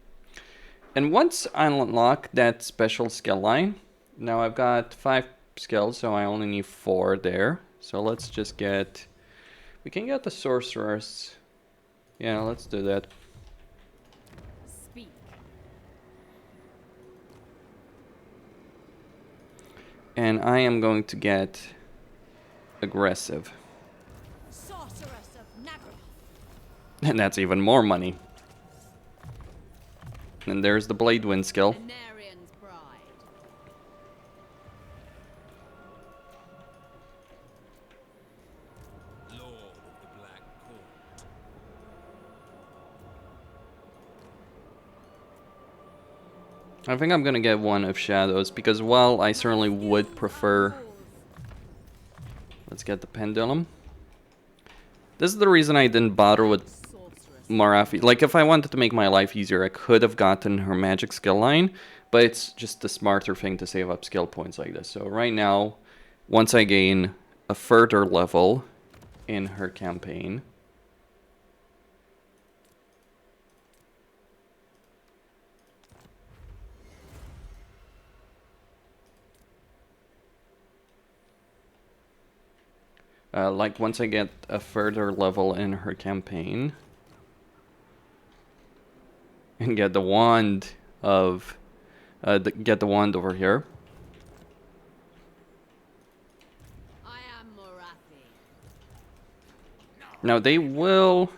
And once I unlock that special skill line, now I've got 5 skills, so I only need 4 there. So let's just get... We can get the sorceress. Yeah, let's do that. Speak. And I am going to get aggressive. Sorceress of Nagara. And that's even more money. And there's the Blade Wind skill. Anarian's bride. Lord of the Black Court. I think I'm gonna get one of Shadows, because while I certainly would prefer... Let's get the Pendulum. This is the reason I didn't bother with Morathi. Like, if I wanted to make my life easier, I could have gotten her magic skill line, but it's just the smarter thing to save up skill points like this. So right now, once I gain a further level in her campaign... like, once I get a further level in her campaign... And get the wand of... get the wand over here. I am Morathi. Now they will...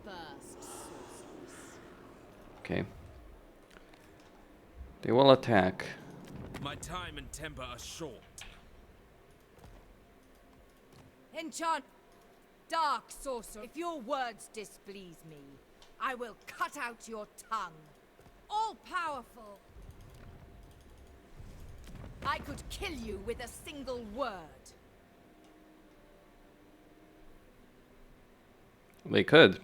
First sorceress. Okay. They will attack. My time and temper are short. Enchant. Dark sorcerer, if your words displease me, I will cut out your tongue. All powerful. I could kill you with a single word. They could.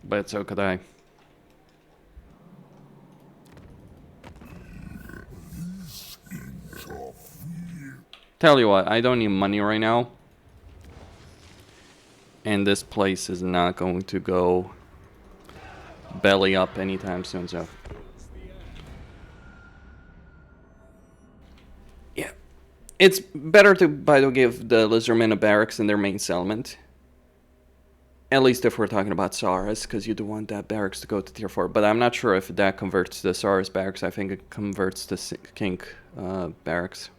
But so could I. Tell you what, I don't need money right now. And this place is not going to go belly up anytime soon, so. Yeah. It's better to, by the way, give the lizardmen a barracks in their main settlement. At least if we're talking about Saurus, because you do want that barracks to go to tier 4. But I'm not sure if that converts to Saurus barracks. I think it converts to Kink barracks.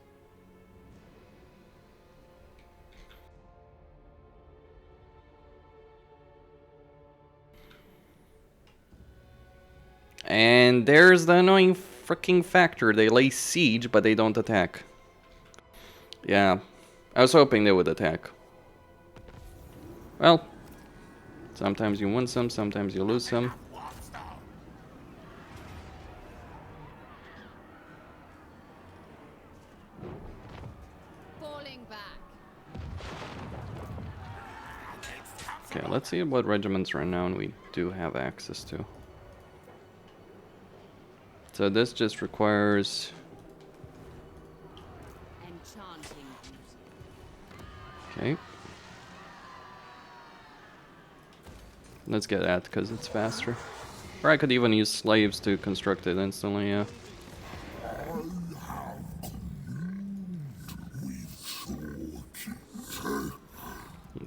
And there's the annoying freaking factor. They lay siege, but they don't attack. Yeah, I was hoping they would attack. Well, sometimes you win some, sometimes you lose some. Falling back. Okay, let's see what regiments right now we do have access to. So this just requires... Enchanting beauty. Okay. Let's get that, because it's faster. Or I could even use slaves to construct it instantly, yeah.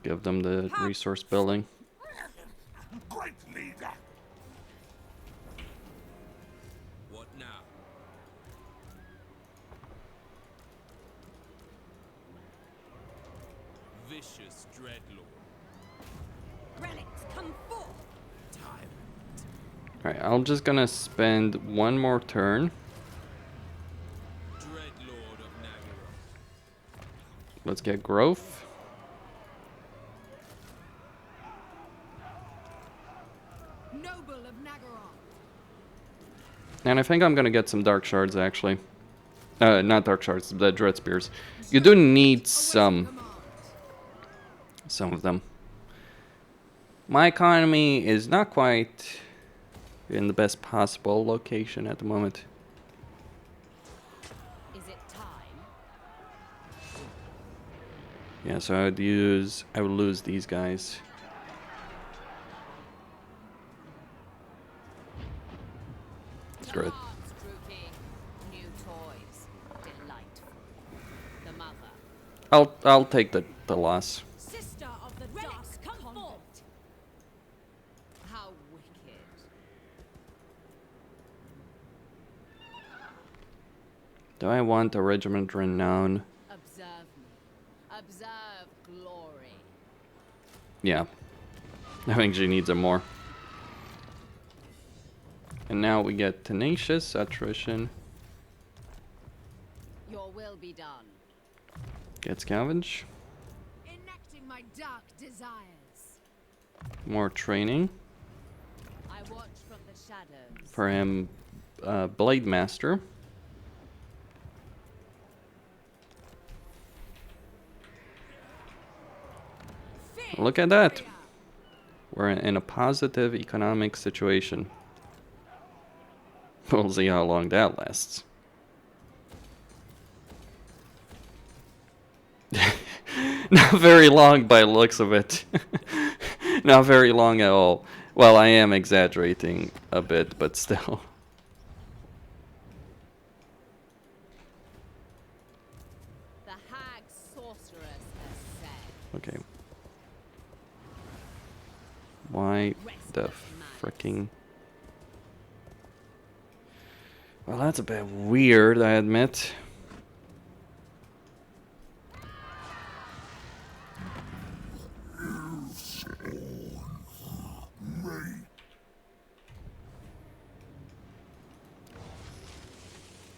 Give them the resource building. Great leader. What now? Vicious dreadlord. Relics, come forth. Tyrant. Alright, I'm just gonna spend one more turn. Dreadlord of Nagara. Let's get growth. Noble of Nagara. And I think I'm gonna get some dark shards actually. Not dark shards, the dread spears. You do need some of them. My economy is not quite in the best possible location at the moment. Is it time? Yeah, so I would lose these guys. Screw it. Arms, Druki. New toys. Delightful. The mother. I'll take the loss. Sister of the Relics, Dark come Convent. forth. How wicked. Do I want a regiment renown? Observe me. Observe glory. Yeah. I think she needs it more. And now we get tenacious attrition. Your will be done. Get scavenge. Enacting my dark desires. More training. I watch from the shadows. For him, Blade Master. Look at that. We're in a positive economic situation. We'll see how long that lasts. Not very long by the looks of it. Not very long at all. Well, I am exaggerating a bit, but still. The hag sorceress has said. Okay. Why the fricking... Well, that's a bit weird, I admit.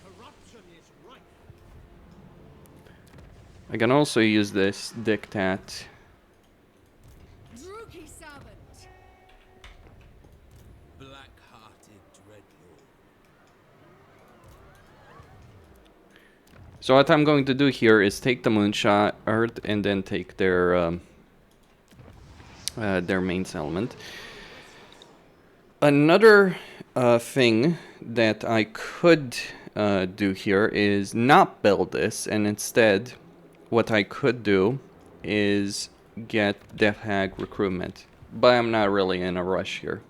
Corruption is rife. I can also use this dictat. Druki servant. Black-hearted dreadlord. So what I'm going to do here is take the Moonshot Earth and then take their main settlement. Another thing that I could do here is not build this, and instead what I could do is get Death Hag recruitment. But I'm not really in a rush here.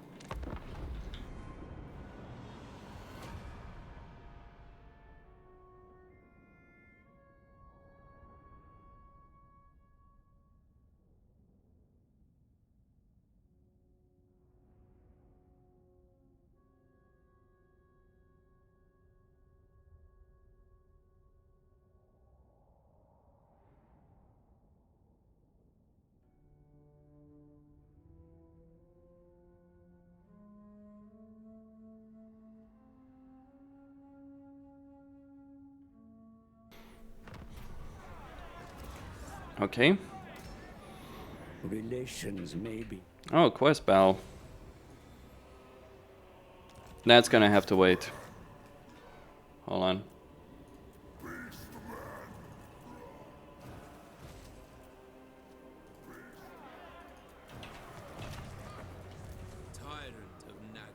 Okay. Relations, maybe. Oh, quest battle. That's gonna have to wait. Hold on. Tyrant of Nagel.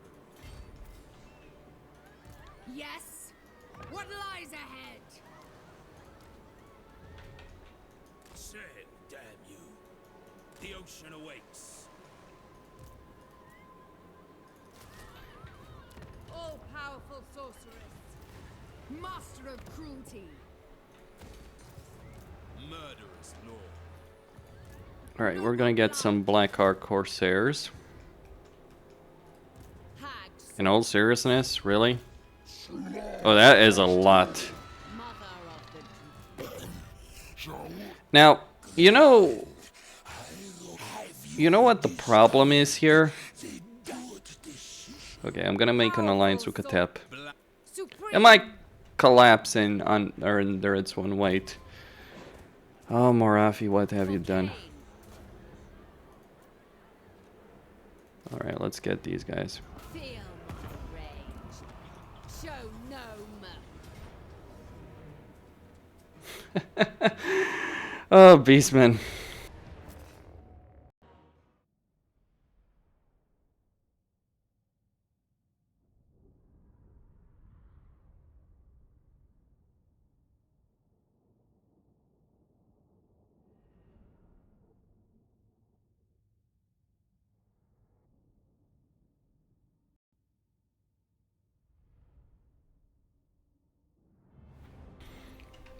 Yes. What lies ahead? Sail, damn you. The ocean awakes. All-powerful sorceress. Master of cruelty. Murderous lord. Alright, we're gonna get some Blackheart Corsairs. Hags. In all seriousness, really? Oh, that is a lot. Mother of the Now, you know what the problem is here? Okay, I'm gonna make an alliance with Katep. Supreme. It might collapse in under its one weight. Oh, Morathi, what have you done? Alright, let's get these guys. Feel my rage. Show no mercy. Oh, Beastman.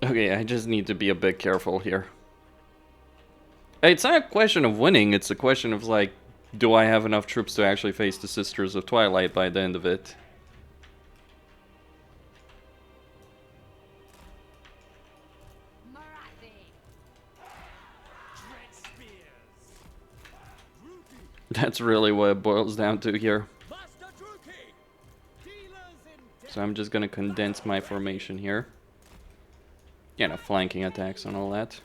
Okay, I just need to be a bit careful here. It's not a question of winning, it's a question of, like, do I have enough troops to actually face the Sisters of Twilight by the end of it? Morathi. That's really what it boils down to here. So I'm just gonna condense my formation here. You know, flanking attacks and all that.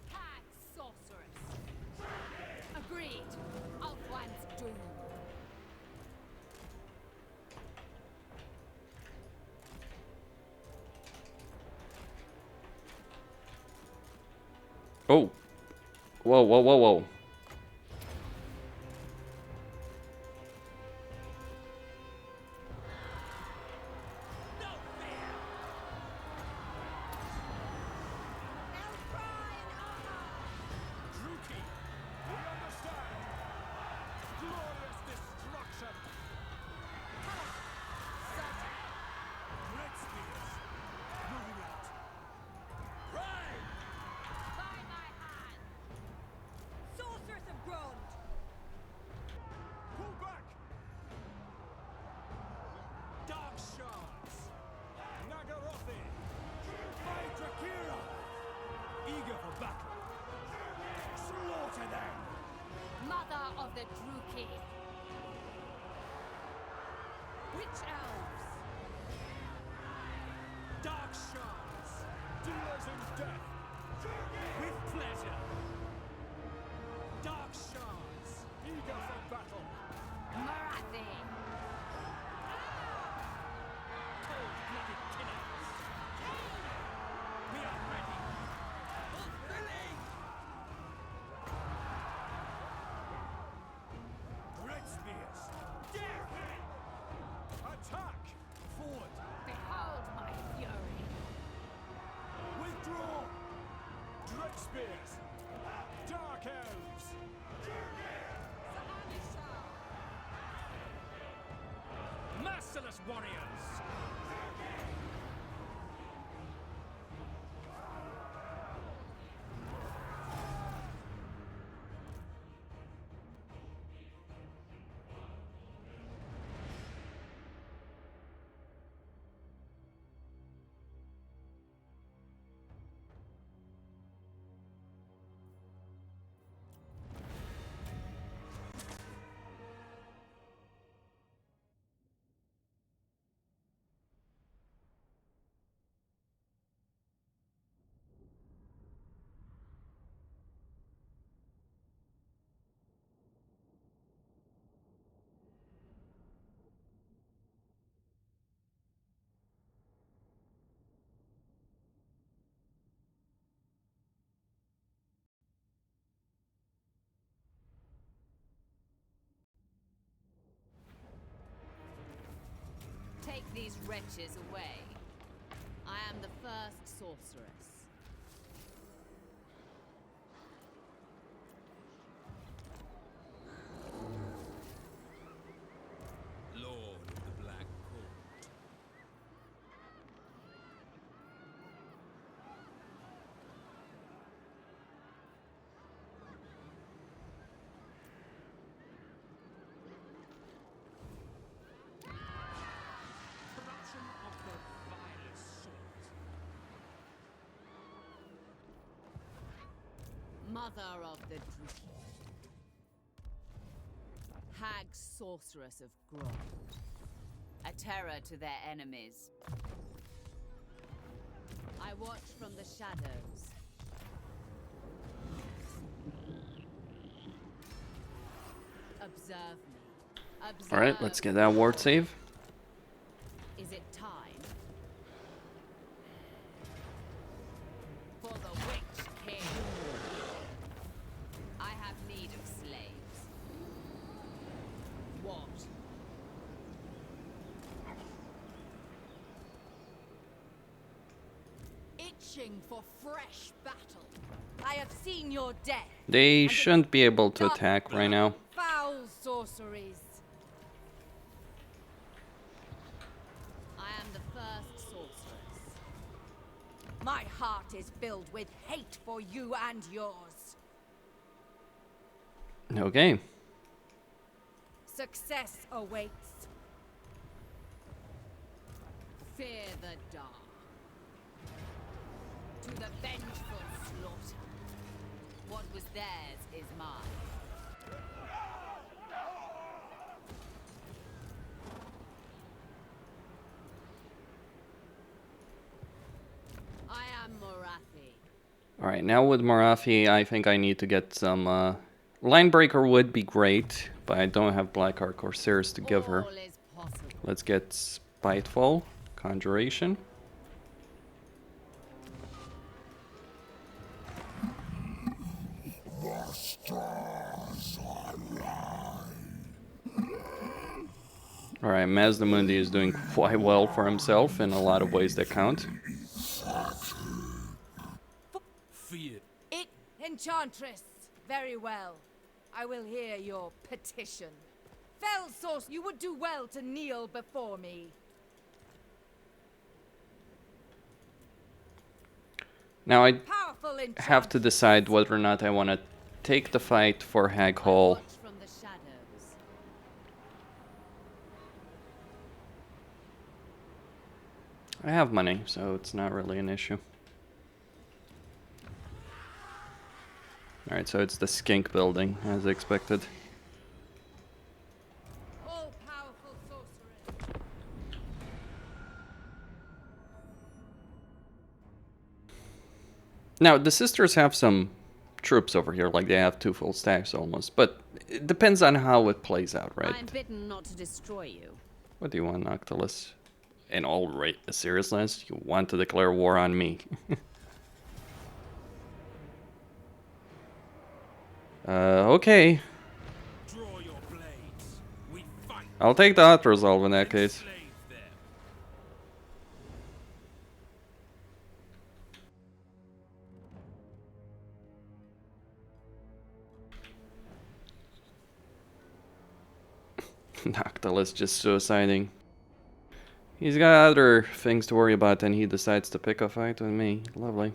Hag sorceress. Agreed. Of one's doom. Oh! Whoa, whoa, whoa, whoa. Mother of the Druki. Witch elves. Dark shards, dealers in death, with pleasure. Dark shards, eager for battle. Morathi. Cold-blooded killers. We are ready. Fulfilling. Red spears. Attack. Forward. Behold my fury. Withdraw! Dread spears! Dark elves! Merciless warriors! Take these wretches away. I am the first sorceress. Lord of the Black Court. Corruption of the vilest sort. Mother of the Druki. Hag sorceress of Grod. A terror to their enemies. I watch from the shadows. Observe me. Observe. Alright, let's get that ward save. Is it time? For the Witch King. I have need of slaves. What? Itching for fresh battle. I have seen your death. They and shouldn't be able to dark attack right now. Foul sorceries. I am the first sorceress. My heart is filled with hate for you and yours. Okay. Success awaits. Fear the dark. To the vengeful slaughter. What was theirs is mine. I am Morathi. Alright, now with Morathi, I think I need to get some... Linebreaker would be great, but I don't have Blackheart Corsairs to give her. All is possible. Let's get Spiteful, Conjuration. Alright, Mazdamundi is doing quite well for himself in a lot of ways that count. Fear. It, Enchantress. Very well. I will hear your petition. Fell Source, you would do well to kneel before me. Now I Powerful have to decide whether or not I want to take the fight for Hag Hall. Watch from the shadows. I have money, so it's not really an issue. Alright, so it's the Skink building, as expected. All-powerful sorceress. Now, the sisters have some troops over here, like they have 2 full stacks almost, but it depends on how it plays out, right? I'm bidden not to destroy you. What do you want, Noctilus? In all seriousness, you want to declare war on me? Okay. Draw your blades. We fight. I'll take the Hot Resolve in that case. Enslave them. Noctilus just suiciding. He's got other things to worry about and he decides to pick a fight with me. Lovely.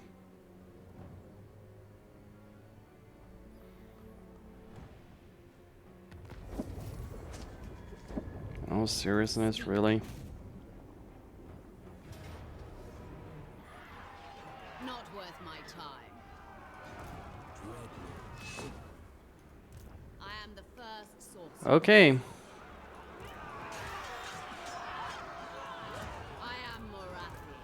Oh, seriousness, really? Not worth my time. I am the first sorcerer. Okay. I am Morathi.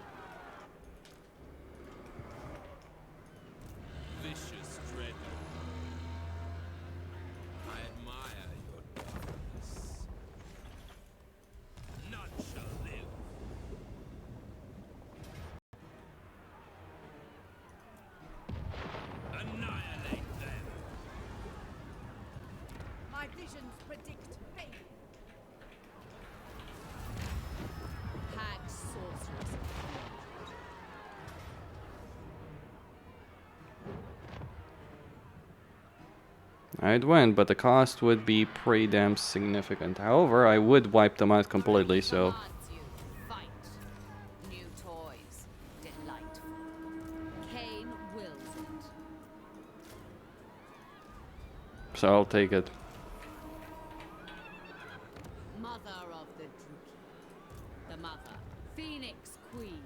Vicious dread. I admire your darkness. None shall live. Annihilate them. My visions predict fate. Hag sorceress. I'd win, but the cost would be pretty damn significant. However, I would wipe them out completely, so... Commands you. Fight. New toys. Delightful. Cain wills it. So I'll take it. Mother of the Druki. The mother. Phoenix Queen.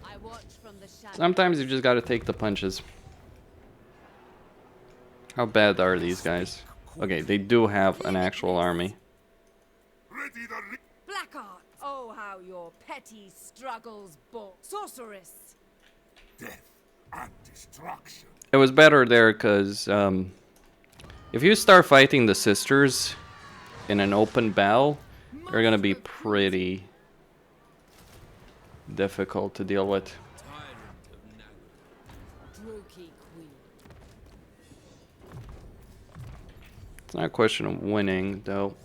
I watch from the shadows. Sometimes you just gotta take the punches. How bad are these guys? Okay, they do have an actual army. Blackheart. Oh, how your petty struggles bore. Sorceress. Death and destruction. It was better there because if you start fighting the sisters in an open battle, they're gonna be pretty difficult to deal with. Tyrant of Nagel. Druki Queen. It's not a question of winning, though.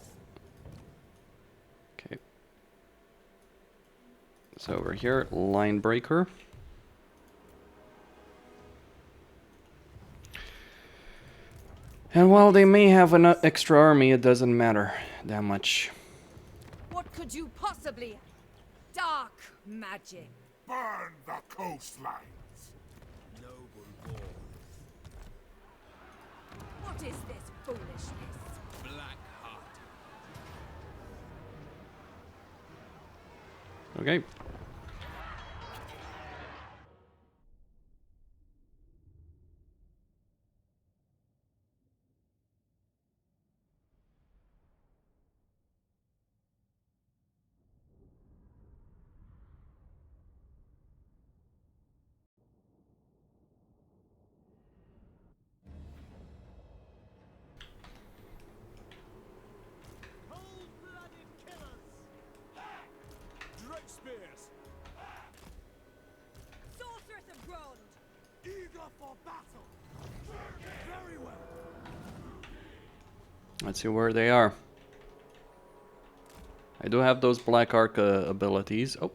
Okay. So over here, Line Breaker. And while they may have an extra army, it doesn't matter that much. What could you possibly... Dark magic. Burn the coastlines. Noble born. What is this foolishness? Black heart. Okay. Cold-blooded killers. Drake spears. Sorceress of Grond! Eager for battle. Very well. Let's see where they are. I do have those Black Arc abilities. Oh.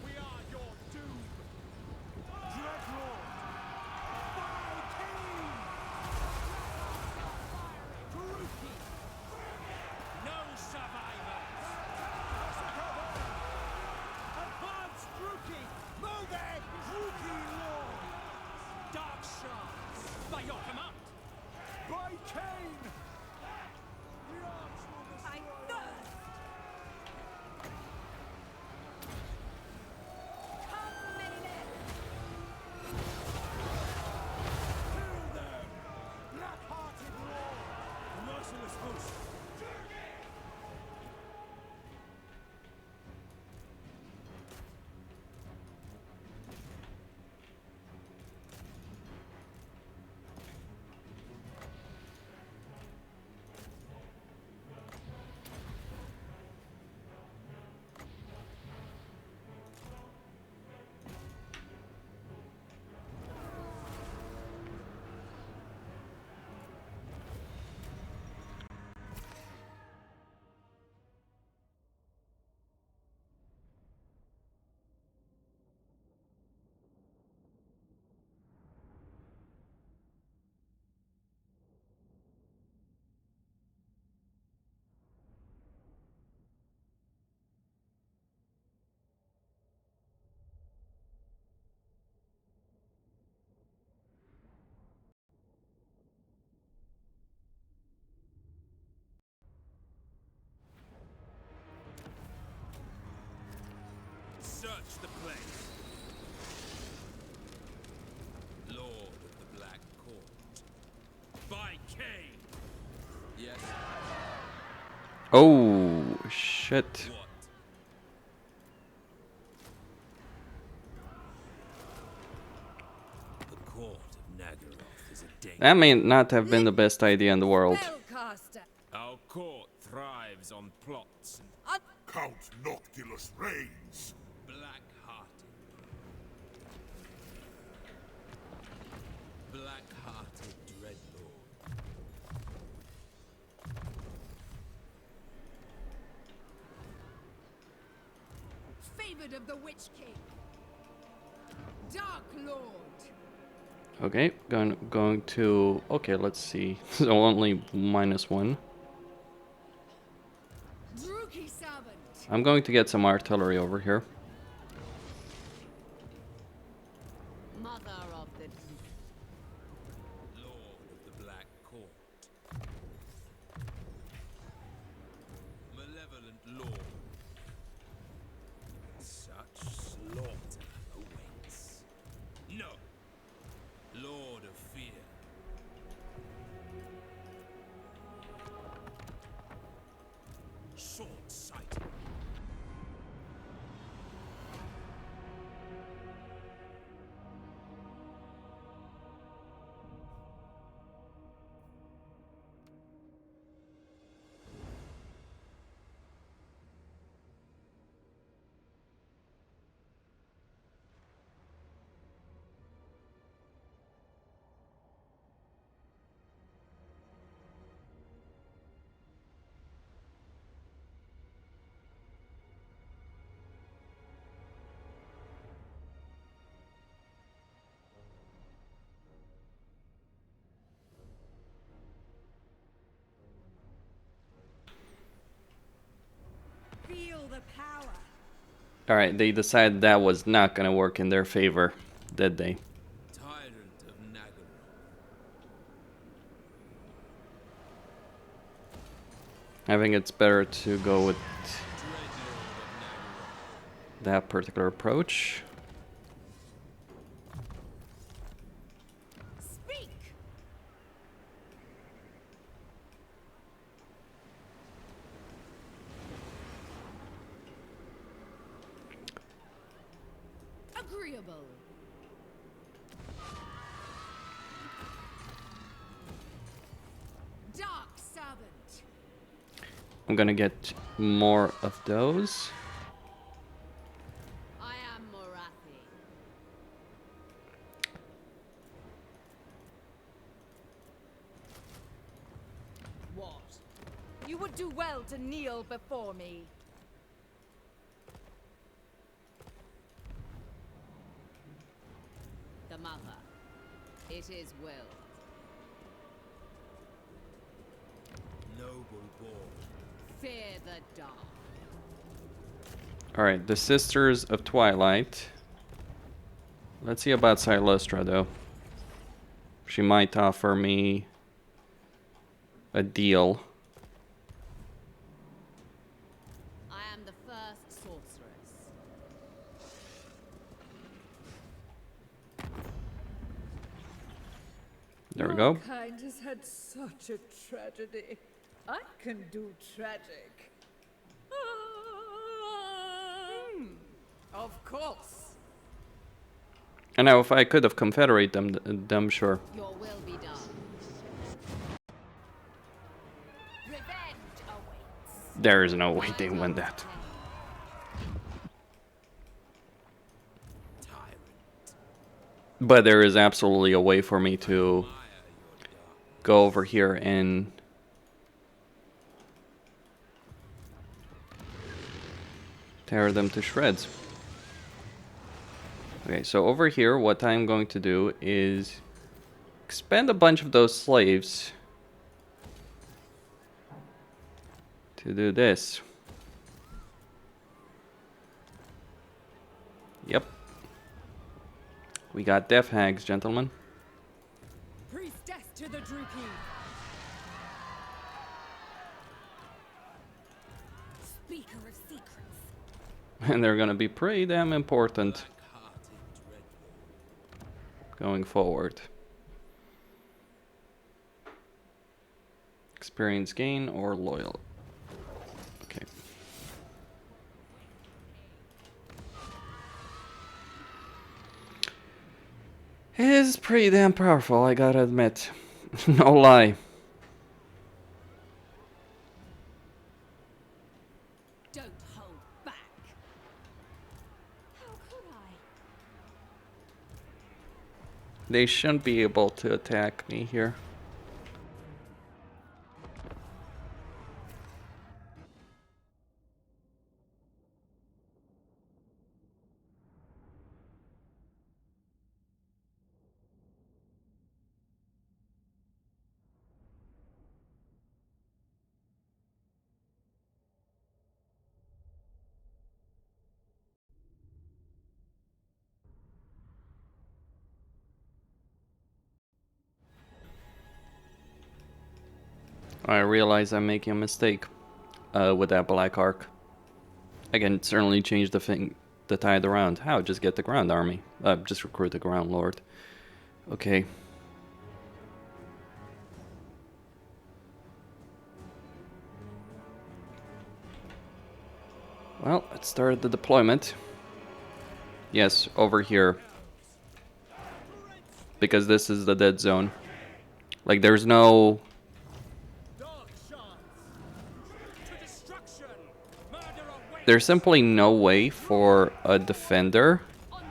We are your doom. Dreadlord. Viking. Druki. No survivors. Advance Druki. Move it. Druki Lord. Dark shards. By your command. By Cain. The arch will I thirst! Come, many men! kill them. Black-hearted Lord. The merciless host. Search the place. Lord of the Black Court. By Cain. Yes. Oh, shit. What? The court of Nagaroth is a danger. That may not have been the best idea in the world. Spellcaster! Our court thrives on plots and Count Noctilus reigns. black-hearted. Black-hearted dreadlord. Favored of the Witch King! Dark Lord! Okay, going to... Okay, let's see. So only -1. Druki Servant! I'm going to get some artillery over here. Mother of the deep. Lord of the Black Court. Malevolent Lord. Such slaughter awaits. No. Lord of Fear. Short-sighted. the power. Alright, they decided that was not gonna work in their favor, did they? Tyrant of Nagaroth. I think it's better to go with Dreadnought of that particular approach. Speak! Agreeable. Dark servant. I'm gonna get more of those. I am Morathi. What? You would do well to kneel before me. The mother. It is willed. noble born. Fear the dark. Alright, the Sisters of Twilight. Let's see about Silustra, though. She might offer me a deal. I am the first sorceress. There we go. Kind has had such a tragedy. I can do tragic. Of course. And now, if I could have confederate them, sure. Your will be done. Revenge awaits. There is no way they win that. Tyrant. But there is absolutely a way for me to go over here and tear them to shreds. Okay, so over here, what I'm going to do is expend a bunch of those slaves to do this. Yep. We got death hags, gentlemen. Priestess to the Druki. Speaker of secrets. And they're gonna be pretty damn important Black-hearted dreadnought. going forward. Experience gain or loyal. Okay. It is pretty damn powerful, I gotta admit. No lie. Don't hold back. How could I? They shouldn't be able to attack me here. I realize I'm making a mistake with that black arc. I can certainly change the tide around. How? Just get the ground army. Just recruit the ground lord. Okay. Well, let's start the deployment. Yes, over here. Because this is the dead zone. Like, there's no... Dark shards. To destruction. Murder awaits. There's simply no way for a defender... On the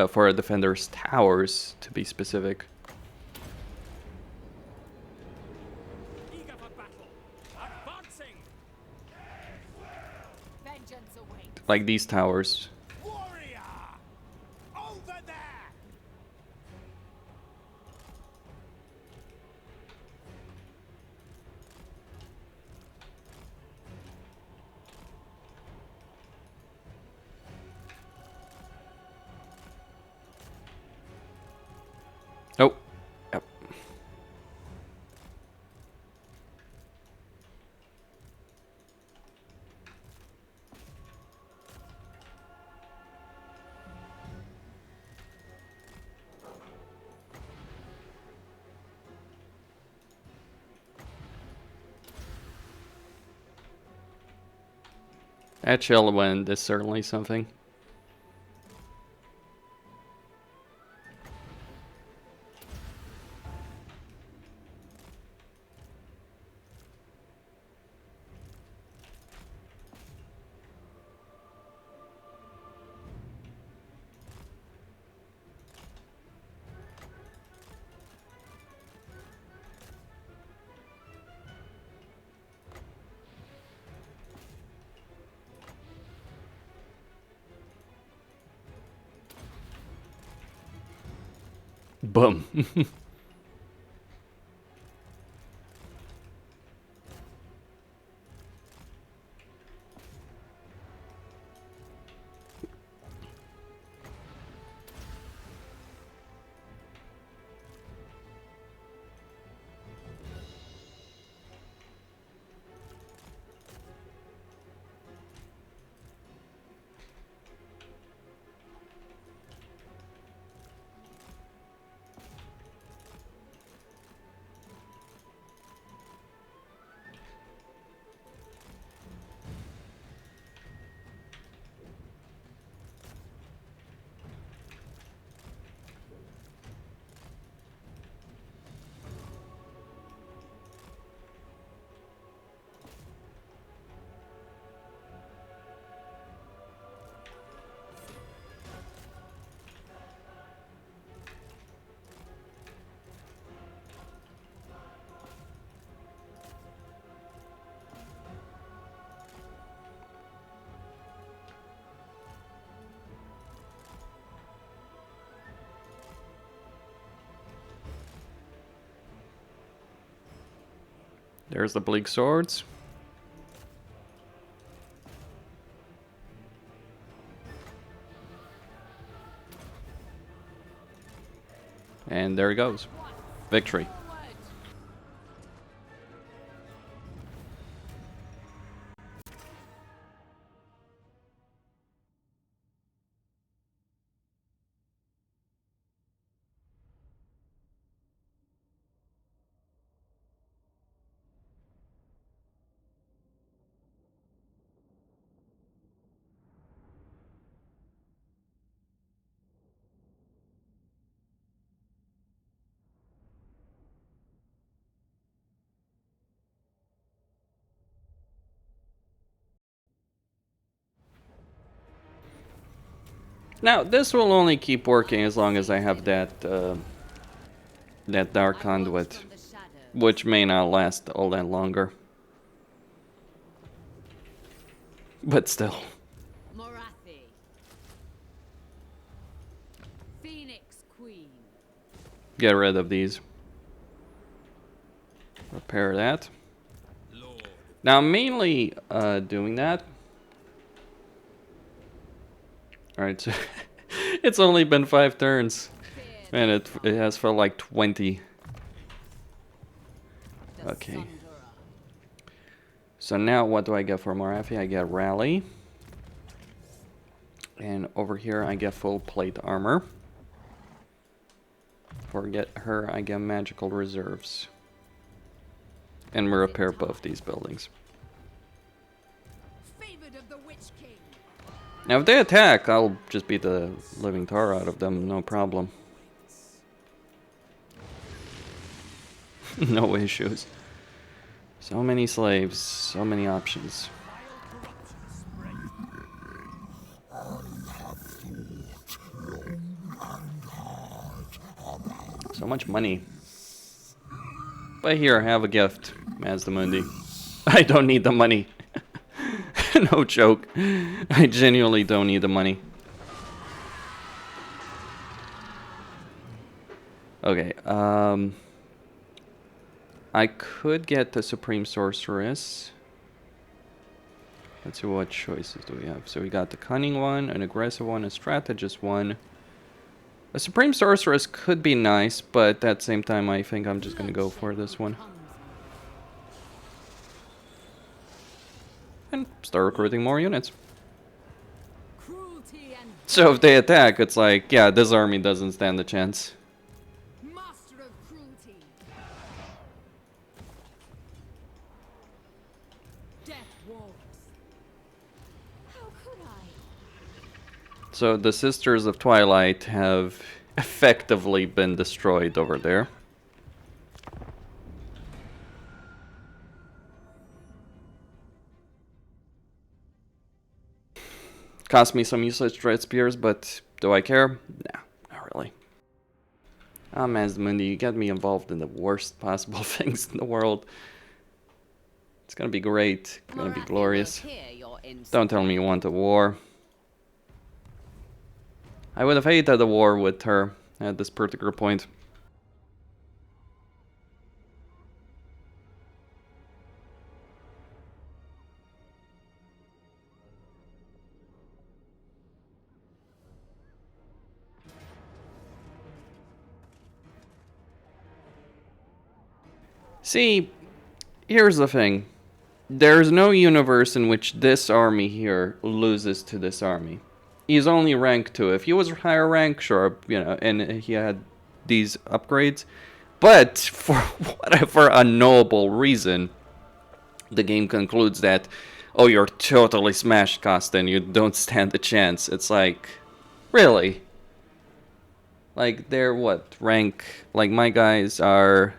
move. for a defender's towers, to be specific. Eager for battle. Advancing. Vengeance awaits. Like these towers. Warrior. Over there. That chill wind is certainly something. Boom. There's the bleak swords. And there he goes. Victory. Now, this will only keep working as long as I have that that dark conduit, which may not last all that longer. But still. Morathi. Phoenix Queen. Get rid of these. Repair that. Now, I'm mainly doing that. Alright, so it's only been 5 turns. Man, it has felt like 20. Okay. So now what do I get for Morathi? I get Rally. And over here I get full plate armor. For her I get magical reserves. And we repair both these buildings. Now if they attack, I'll just beat the living tar out of them, no problem. No issues. So many slaves, so many options. So much money. But here, have a gift, Mazdamundi. I don't need the money. No joke. I genuinely don't need the money. Okay, I could get the Supreme Sorceress. Let's see what choices do we have. So we got the Cunning one, an Aggressive one, a Strategist one. A Supreme Sorceress could be nice, but at the same time I think I'm just gonna go for this one. And start recruiting more units. So if they attack, it's like, yeah, this army doesn't stand a chance. Master of cruelty. Death walks. So the Sisters of Twilight have effectively been destroyed over there. Cost me some useless dread spears, but do I care? Nah, not really. Ah, Mazmundi, you got me involved in the worst possible things in the world. It's gonna be great. It's gonna be glorious. Don't tell me you want a war. I would have hated a war with her at this particular point. See, here's the thing. There's no universe in which this army here loses to this army. He's only rank 2. If he was higher rank, sure, you know, and he had these upgrades. But for whatever unknowable reason, the game concludes that, oh, you're totally smashed, Costa, and you don't stand a chance. It's like, really? Like, they're what? Rank, like, my guys are...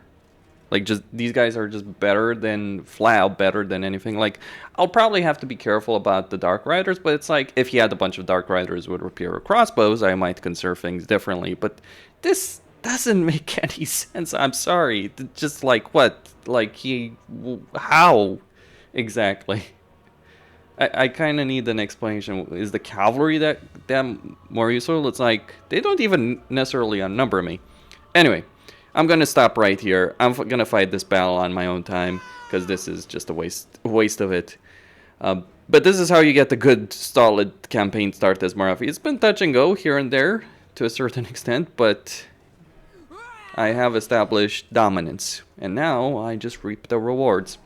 Like, just, these guys are just better than, flat out better than anything. Like, I'll probably have to be careful about the Dark Riders, but it's like, if you had a bunch of Dark Riders with rapier crossbows, I might consider things differently. But this doesn't make any sense. I'm sorry. Just like, what? Like, how? Exactly. I kind of need an explanation. Is the cavalry that more useful? It's like, they don't even necessarily outnumber me. Anyway. I'm going to stop right here. I'm going to fight this battle on my own time, because this is just a waste of it. But this is how you get the good, solid campaign start as Morathi. It's been touch and go here and there, to a certain extent, but I have established dominance. And now I just reap the rewards.